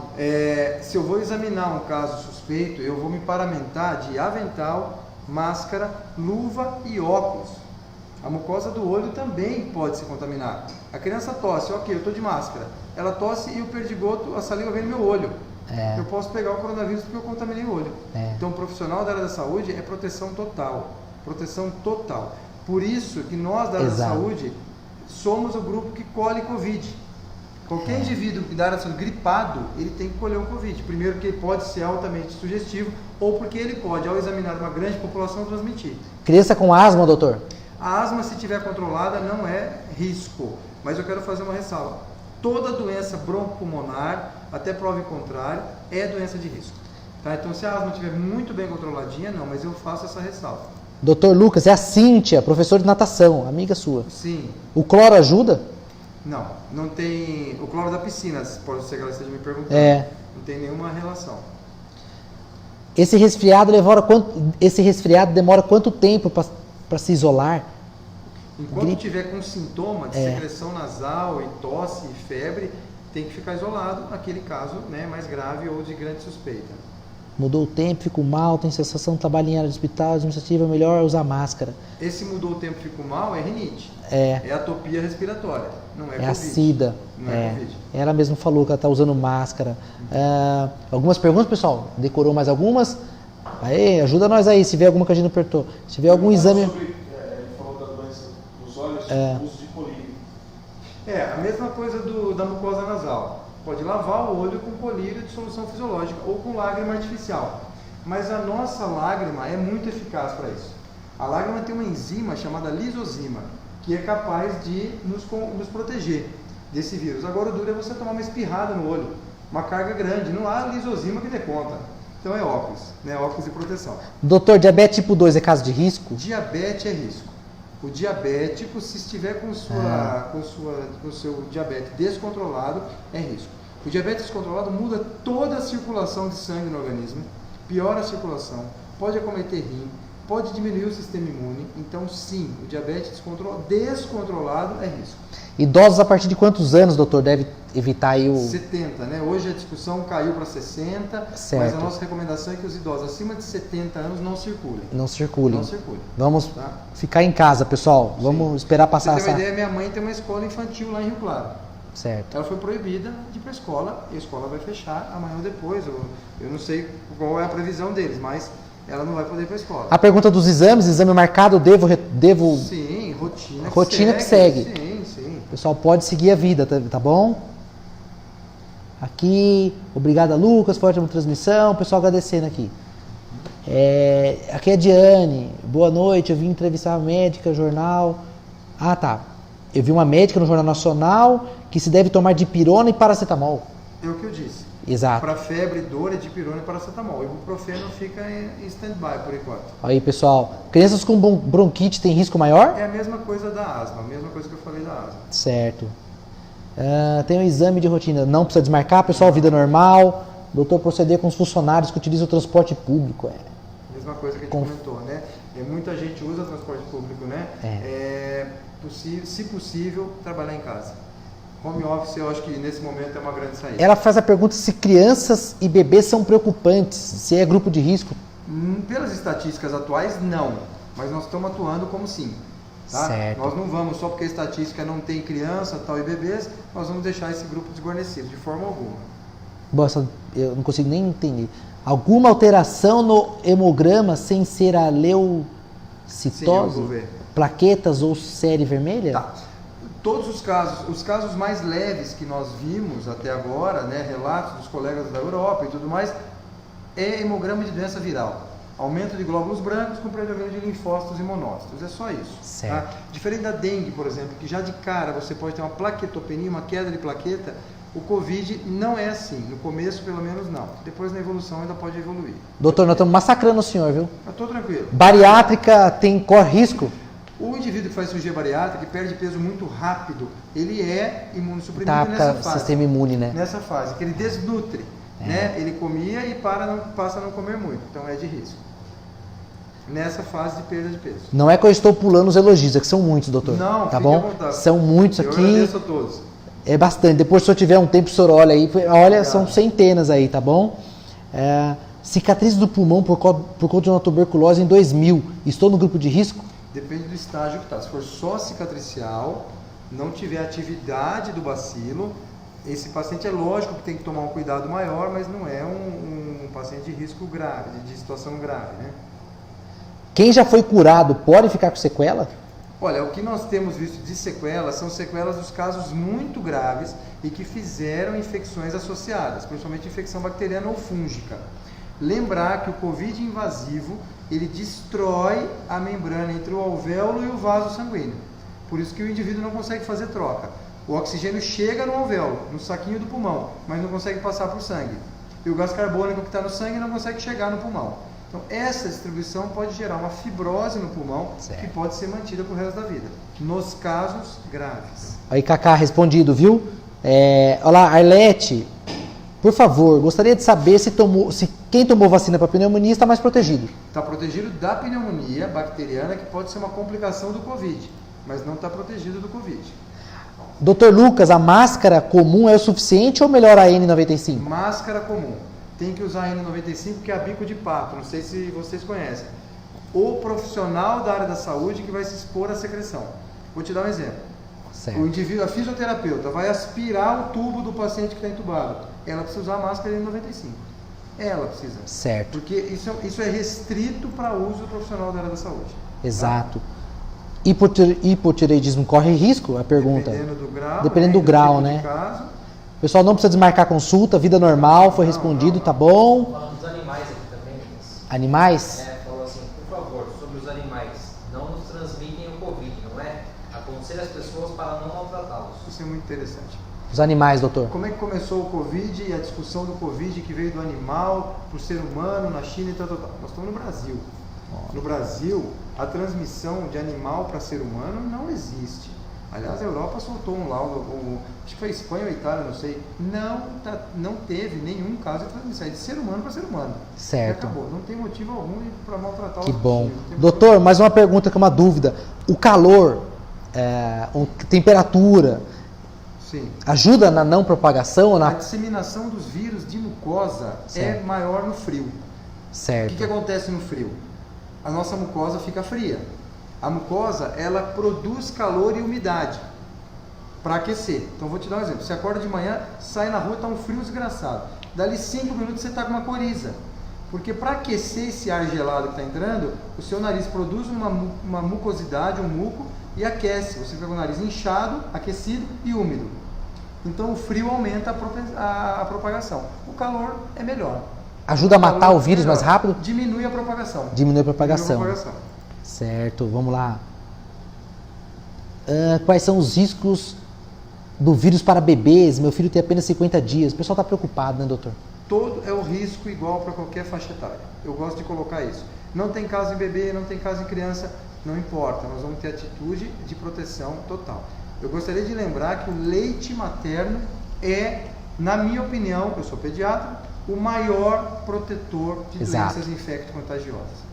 Se eu vou examinar um caso suspeito, eu vou me paramentar de avental, máscara, luva e óculos. A mucosa do olho também pode se contaminar. A criança tosse, ok, eu estou de máscara. Ela tosse e o perdigoto, a saliva vem no meu olho. Eu posso pegar o coronavírus porque eu contaminei o olho. Então, o profissional da área da saúde é proteção total. Proteção total. Por isso que nós da área da saúde somos o grupo que colhe Covid. Qualquer indivíduo da área da saúde gripado, ele tem que colher o Covid. Primeiro porque ele pode ser altamente sugestivo ou porque ele pode, ao examinar uma grande população, transmitir. Criança com asma, doutor? A asma, se estiver controlada, não é risco. Mas eu quero fazer uma ressalva. Toda doença broncopulmonar, até prova em contrário, é doença de risco. Tá? Então, se a asma estiver muito bem controladinha, não, mas eu faço essa ressalva. Doutor Lucas, é a Cíntia, professora de natação, amiga sua. Sim. O cloro ajuda? Não tem... O cloro da piscina, pode ser que ela esteja me perguntando. Não tem nenhuma relação. Esse resfriado demora quanto tempo para se isolar? Enquanto tiver com sintoma de secreção nasal, e tosse e febre, tem que ficar isolado naquele caso, né, mais grave ou de grande suspeita. Mudou o tempo, fico mal, tem sensação de trabalho em área de hospital, administrativa, é melhor usar máscara. Esse mudou o tempo, fico mal, é rinite. É atopia respiratória, não é Covid. A SIDA. Não é Covid. Ela mesmo falou que ela está usando máscara. Algumas perguntas, pessoal? Decorou mais algumas? Aí, ajuda nós aí, se vê alguma que a gente não apertou. Se tiver algum exame... Ele falou da doença dos olhos, uso de colírio. A mesma coisa da mucosa nasal. Pode lavar o olho com colírio de solução fisiológica ou com lágrima artificial. Mas a nossa lágrima é muito eficaz para isso. A lágrima tem uma enzima chamada lisozima, que é capaz de nos proteger desse vírus. Agora o duro é você tomar uma espirrada no olho, uma carga grande. Não há lisozima que dê conta. Então é óculos, né? Óculos de proteção. Doutor, diabetes tipo 2 é caso de risco? Diabetes é risco. O diabético, se estiver com o seu diabetes descontrolado, é risco. O diabetes descontrolado muda toda a circulação de sangue no organismo, piora a circulação, pode acometer rim, pode diminuir o sistema imune. Então, sim, o diabetes descontrolado é risco. Idosos a partir de quantos anos, doutor, deve evitar aí o... 70, né? Hoje a discussão caiu para 60, certo. Mas a nossa recomendação é que os idosos acima de 70 anos não circulem. Não circulem. Não circulem. Vamos Tá? ficar em casa, pessoal. Vamos esperar passar Pra você ter uma essa... ideia, minha mãe tem uma escola infantil lá em Rio Claro. Certo. Ela foi proibida de ir para a escola e a escola vai fechar amanhã ou depois. Eu não sei qual é a previsão deles, mas ela não vai poder ir para a escola. A pergunta dos exames, exame marcado, devo... Sim, rotina que Rotina que segue. Sim, sim. O pessoal pode seguir a vida, tá bom? Aqui, obrigado Lucas, forte transmissão, o pessoal agradecendo aqui. Aqui é a Diane, boa noite, eu vim entrevistar a médica, jornal. Ah, tá. Eu vi uma médica no Jornal Nacional que se deve tomar dipirona e paracetamol. É o que eu disse. Exato. Para febre, dor, é dipirona e paracetamol. O ibuprofeno fica em stand-by por enquanto. Aí, pessoal, crianças com bronquite têm risco maior? É a mesma coisa da asma, a mesma coisa que eu falei da asma. Certo. Tem um exame de rotina, não precisa desmarcar, pessoal, vida normal. Doutor, proceder com os funcionários que utilizam o transporte público. Mesma coisa que a gente comentou, né? Muita gente usa transporte público, né? Se possível, trabalhar em casa. Home office, eu acho que nesse momento é uma grande saída. Ela faz a pergunta se crianças e bebês são preocupantes, se é grupo de risco. Pelas estatísticas atuais, não. Mas nós estamos atuando como sim. Tá? Certo. Nós não vamos, só porque a estatística não tem criança tal, e bebês, nós vamos deixar esse grupo desguarnecido, de forma alguma. Nossa, eu não consigo nem entender. Alguma alteração no hemograma sem ser a leucitose? Sim, eu vou ver. Plaquetas ou série vermelha? Tá. Todos os casos mais leves que nós vimos até agora, né, relatos dos colegas da Europa e tudo mais, é hemograma de doença viral. Aumento de glóbulos brancos com predomínio de linfócitos e monócitos. É só isso. Certo. Tá? Diferente da dengue, por exemplo, que já de cara você pode ter uma plaquetopenia, uma queda de plaqueta, o Covid não é assim. No começo, pelo menos, não. Depois, na evolução, ainda pode evoluir. Doutor, nós estamos massacrando o senhor, viu? Eu estou tranquilo. Bariátrica corre risco? O indivíduo que faz cirurgia bariátrica, que perde peso muito rápido, ele é imunossuprimido Tá, nessa fase. sistema imune, né? Nessa fase, que ele desnutre. Né? Ele comia e passa a não comer muito. Então é de risco. Nessa fase de perda de peso. Não é que eu estou pulando os elogios, é que são muitos, doutor. Não, tá fique bom? à vontade. São muitos aqui. Eu agradeço a todos. É bastante. Depois, se eu tiver um tempo, o senhor olha aí. Olha, são centenas aí, tá bom? Cicatriz do pulmão por conta de uma tuberculose em 2000. Estou no grupo de risco? Depende do estágio que está. Se for só cicatricial, não tiver atividade do bacilo, esse paciente é lógico que tem que tomar um cuidado maior, mas não é um paciente de risco grave, de situação grave, né? Quem já foi curado pode ficar com sequela? Olha, o que nós temos visto de sequelas são sequelas dos casos muito graves e que fizeram infecções associadas, principalmente infecção bacteriana ou fúngica. Lembrar que o Covid invasivo, ele destrói a membrana entre o alvéolo e o vaso sanguíneo. Por isso que o indivíduo não consegue fazer troca. O oxigênio chega no alvéolo, no saquinho do pulmão, mas não consegue passar para o sangue. E o gás carbônico que está no sangue não consegue chegar no pulmão. Então, essa distribuição pode gerar uma fibrose no pulmão, que pode ser mantida para o resto da vida, nos casos graves. Aí, Cacá, respondido, viu? Olá, Arlete, por favor, gostaria de saber se quem tomou vacina para pneumonia está mais protegido. Está protegido da pneumonia bacteriana, que pode ser uma complicação do Covid, mas não está protegido do Covid. Doutor Lucas, a máscara comum é o suficiente ou melhor a N95? Máscara comum. Tem que usar a N95, que é a bico de pato, não sei se vocês conhecem. O profissional da área da saúde que vai se expor à secreção. Vou te dar um exemplo. Certo. O indivíduo, a fisioterapeuta, vai aspirar o tubo do paciente que está entubado. Ela precisa usar a máscara N95. Ela precisa. Certo. Porque isso é restrito para uso do profissional da área da saúde. Exato. Tá? Hipotireoidismo corre risco? A pergunta. Dependendo do grau. Dependendo do grau, né? Caso. Pessoal, não precisa desmarcar consulta, vida normal, foi respondido, tá bom? Falando dos animais aqui também. Animais? Falou assim, por favor, sobre os animais, não nos transmitem o Covid, não é? Aconselhe as pessoas para não maltratá-los. Isso é muito interessante. Os animais, doutor. Como é que começou o Covid e a discussão do Covid que veio do animal para o ser humano na China e tal. Nós estamos no Brasil. No Brasil, a transmissão de animal para ser humano não existe. Aliás, a Europa soltou um laudo, acho que foi Espanha ou Itália, não sei. Não teve nenhum caso de transmissão. É de ser humano para ser humano. Certo. Acabou. Não tem motivo algum para maltratar o Que bom. bichinho. Doutor, mais uma pergunta que é uma dúvida. O calor, temperatura, Sim. ajuda na não propagação? A disseminação dos vírus de mucosa é maior no frio. Certo. O que acontece no frio? A nossa mucosa fica fria. A mucosa, ela produz calor e umidade para aquecer. Então, vou te dar um exemplo. Você acorda de manhã, sai na rua, está um frio desgraçado. Dali 5 minutos você está com uma coriza. Porque para aquecer esse ar gelado que está entrando, o seu nariz produz uma mucosidade, um muco, e aquece. Você fica com o nariz inchado, aquecido e úmido. Então, o frio aumenta a propagação. O calor é melhor. Ajuda a matar o vírus mais rápido? Diminui a propagação. Diminui a propagação. Certo, vamos lá. Quais são os riscos do vírus para bebês? Meu filho tem apenas 50 dias. O pessoal está preocupado, né, doutor? Todo é o risco igual para qualquer faixa etária. Eu gosto de colocar isso. Não tem caso em bebê, não tem caso em criança, não importa. Nós vamos ter atitude de proteção total. Eu gostaria de lembrar que o leite materno é, na minha opinião, eu sou pediatra, o maior protetor de doenças infecto-contagiosas.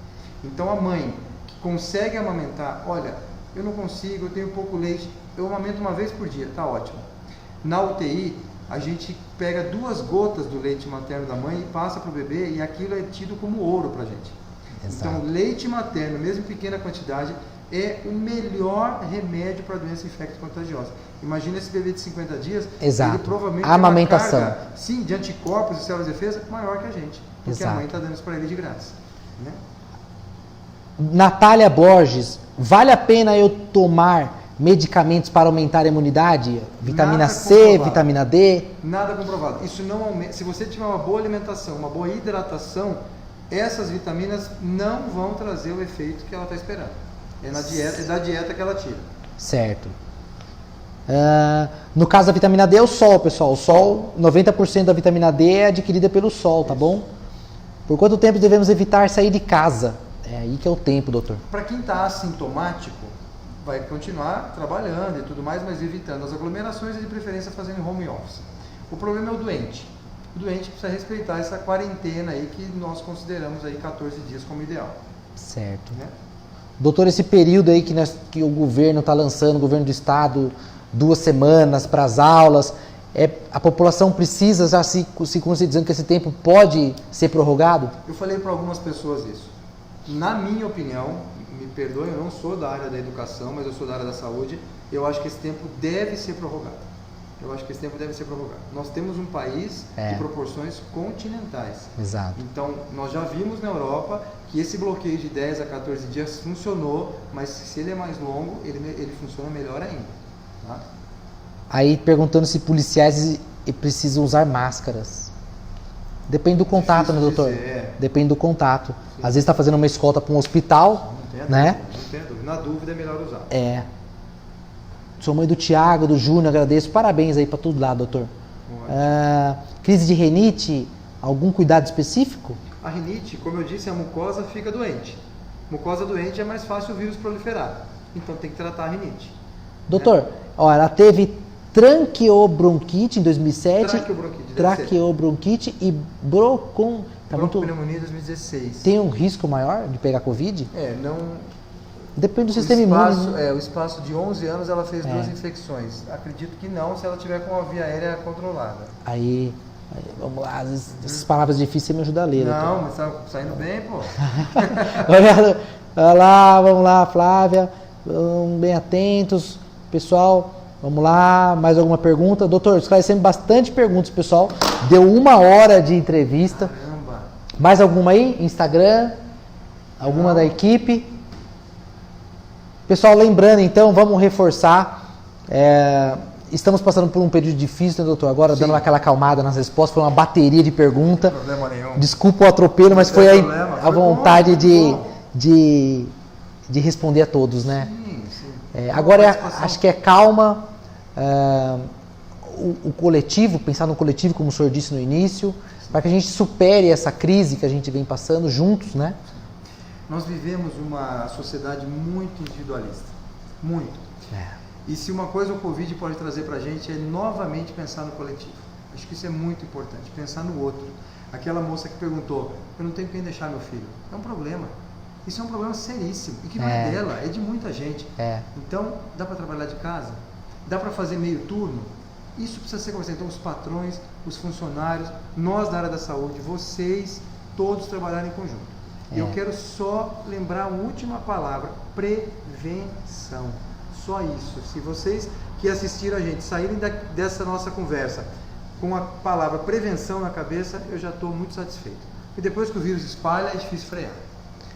Então a mãe que consegue amamentar, olha, eu não consigo, eu tenho pouco leite, eu amamento uma vez por dia, tá ótimo. Na UTI, a gente pega 2 gotas do leite materno da mãe e passa para o bebê e aquilo é tido como ouro para a gente. Exato. Então, leite materno, mesmo em pequena quantidade, é o melhor remédio para a doença infecto-contagiosa. Imagina esse bebê de 50 dias, Exato. ele provavelmente a amamentação. tem uma carga, sim, de anticorpos e células de defesa maior que a gente, porque Exato. a mãe está dando isso para ele de graça. Né? Natália Borges, vale a pena eu tomar medicamentos para aumentar a imunidade? Vitamina C, vitamina D? Nada comprovado. Isso não aumenta. Se você tiver uma boa alimentação, uma boa hidratação, essas vitaminas não vão trazer o efeito que ela está esperando. É na dieta, é da dieta que ela tira. Certo. No caso da vitamina D é o sol, pessoal. O sol, 90% da vitamina D é adquirida pelo sol, tá bom? Por quanto tempo devemos evitar sair de casa? É aí que é o tempo, doutor. Para quem está assintomático, vai continuar trabalhando e tudo mais, mas evitando as aglomerações e de preferência fazendo home office. O problema é o doente. O doente precisa respeitar essa quarentena aí que nós consideramos aí 14 dias como ideal. Certo. Né? Doutor, esse período aí que o governo está lançando, o governo do estado, 2 semanas para as aulas, a população precisa já se conscientizando que esse tempo pode ser prorrogado? Eu falei para algumas pessoas isso. Na minha opinião, me perdoem, eu não sou da área da educação, mas eu sou da área da saúde, eu acho que esse tempo deve ser prorrogado. Nós temos um país de proporções continentais. Exato. Então, nós já vimos na Europa que esse bloqueio de 10 a 14 dias funcionou, mas se ele é mais longo, ele funciona melhor ainda. Tá? Aí, perguntando se policiais precisam usar máscaras. Depende do contato, né, doutor? Depende do contato. Sim. Às vezes está fazendo uma escolta para um hospital, né? Não tem dúvida. Na dúvida é melhor usar. Sou mãe do Tiago, do Júnior, agradeço. Parabéns aí para todo lado, doutor. Crise de rinite, algum cuidado específico? A rinite, como eu disse, a mucosa fica doente. Mucosa doente é mais fácil o vírus proliferar. Então tem que tratar a rinite. Doutor, ela teve traqueobronquite em 2007. Traqueobronquite e broncospneumonia em 2016. Tem um risco maior de pegar Covid? Não... Depende do sistema imune. O espaço de 11 anos ela fez 2 infecções. Acredito que não, se ela tiver com a via aérea controlada. Aí vamos lá, essas palavras difíceis você me ajuda a ler. Não, mas tá saindo bem, pô. Olha lá, vamos lá, Flávia. Bem atentos. Pessoal, vamos lá. Mais alguma pergunta? Doutor, esclarecendo bastante perguntas, pessoal. Deu 1 hora de entrevista. Caramba. Mais alguma aí? Instagram? Alguma da equipe? Pessoal, lembrando então, vamos reforçar, estamos passando por um período difícil, né, doutor? Agora dando aquela acalmada nas respostas, foi uma bateria de perguntas. Não tem problema nenhum. Desculpa o atropelo, mas foi a vontade de responder a todos, né? Sim. Agora acho que é calma, o coletivo, pensar no coletivo, como o senhor disse no início, para que a gente supere essa crise que a gente vem passando juntos, né? Nós vivemos uma sociedade muito individualista, muito. E se uma coisa o Covid pode trazer para a gente é novamente pensar no coletivo. Acho que isso é muito importante, pensar no outro. Aquela moça que perguntou, eu não tenho quem deixar meu filho. É um problema. Isso é um problema seríssimo. E que não é dela, é de muita gente. Então, dá para trabalhar de casa? Dá para fazer meio turno? Isso precisa ser conversado. Então, os patrões, os funcionários, nós da área da saúde, vocês, todos trabalharem em conjunto. Eu quero só lembrar a última palavra, prevenção. Só isso. Se vocês que assistiram a gente saírem dessa nossa conversa com a palavra prevenção na cabeça, eu já estou muito satisfeito. E depois que o vírus espalha, é difícil frear.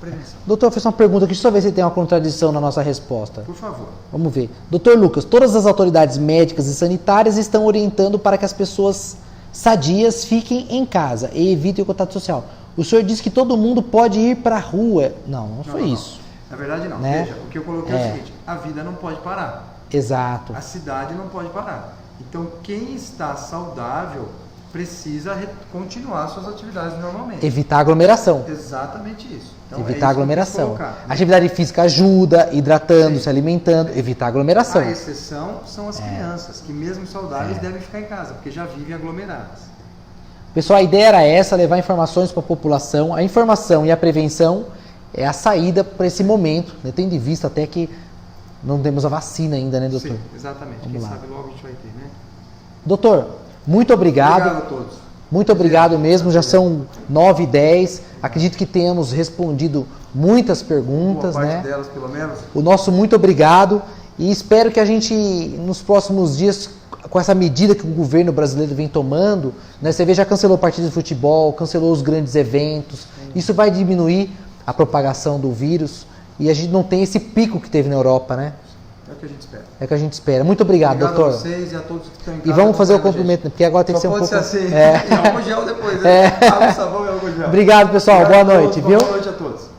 Prevenção. Doutor, eu fiz uma pergunta aqui, deixa eu ver se tem uma contradição na nossa resposta. Por favor. Vamos ver. Doutor Lucas, todas as autoridades médicas e sanitárias estão orientando para que as pessoas sadias fiquem em casa e evitem o contato social. O senhor disse que todo mundo pode ir para a rua. Não foi isso. Na verdade não. Né? Veja, o que eu coloquei é o seguinte, a vida não pode parar. Exato. A cidade não pode parar. Então quem está saudável precisa continuar suas atividades normalmente. Evitar aglomeração. Exatamente isso. Então, evitar aglomeração. Atividade física ajuda, hidratando, se alimentando, evitar aglomeração. A exceção são as crianças, que mesmo saudáveis devem ficar em casa, porque já vivem aglomeradas. Pessoal, a ideia era essa, levar informações para a população. A informação e a prevenção é a saída para esse momento, né? Tendo em vista até que não temos a vacina ainda, né, doutor? Sim, exatamente. Vamos Quem lá. sabe logo a gente vai ter, né? Doutor, muito obrigado. Obrigado a todos. Muito obrigado mesmo, já são 9h10. Acredito que tenhamos respondido muitas perguntas, Boa parte né? delas, pelo menos. O nosso muito obrigado e espero que a gente, nos próximos dias, com essa medida que o governo brasileiro vem tomando, né? Você vê, já cancelou partidas de futebol, cancelou os grandes eventos. Isso vai diminuir a propagação do vírus e a gente não tem esse pico que teve na Europa, né? É o que a gente espera. É o que a gente espera. Muito obrigado, doutor. A vocês e a todos que estão em casa. E vamos fazer o cumprimento, porque agora tem que ser um pouco... Só pode ser assim. E álcool gel depois, né? Água, sabão e álcool gel. Obrigado, pessoal. Obrigado Boa noite, viu? Boa noite a todos.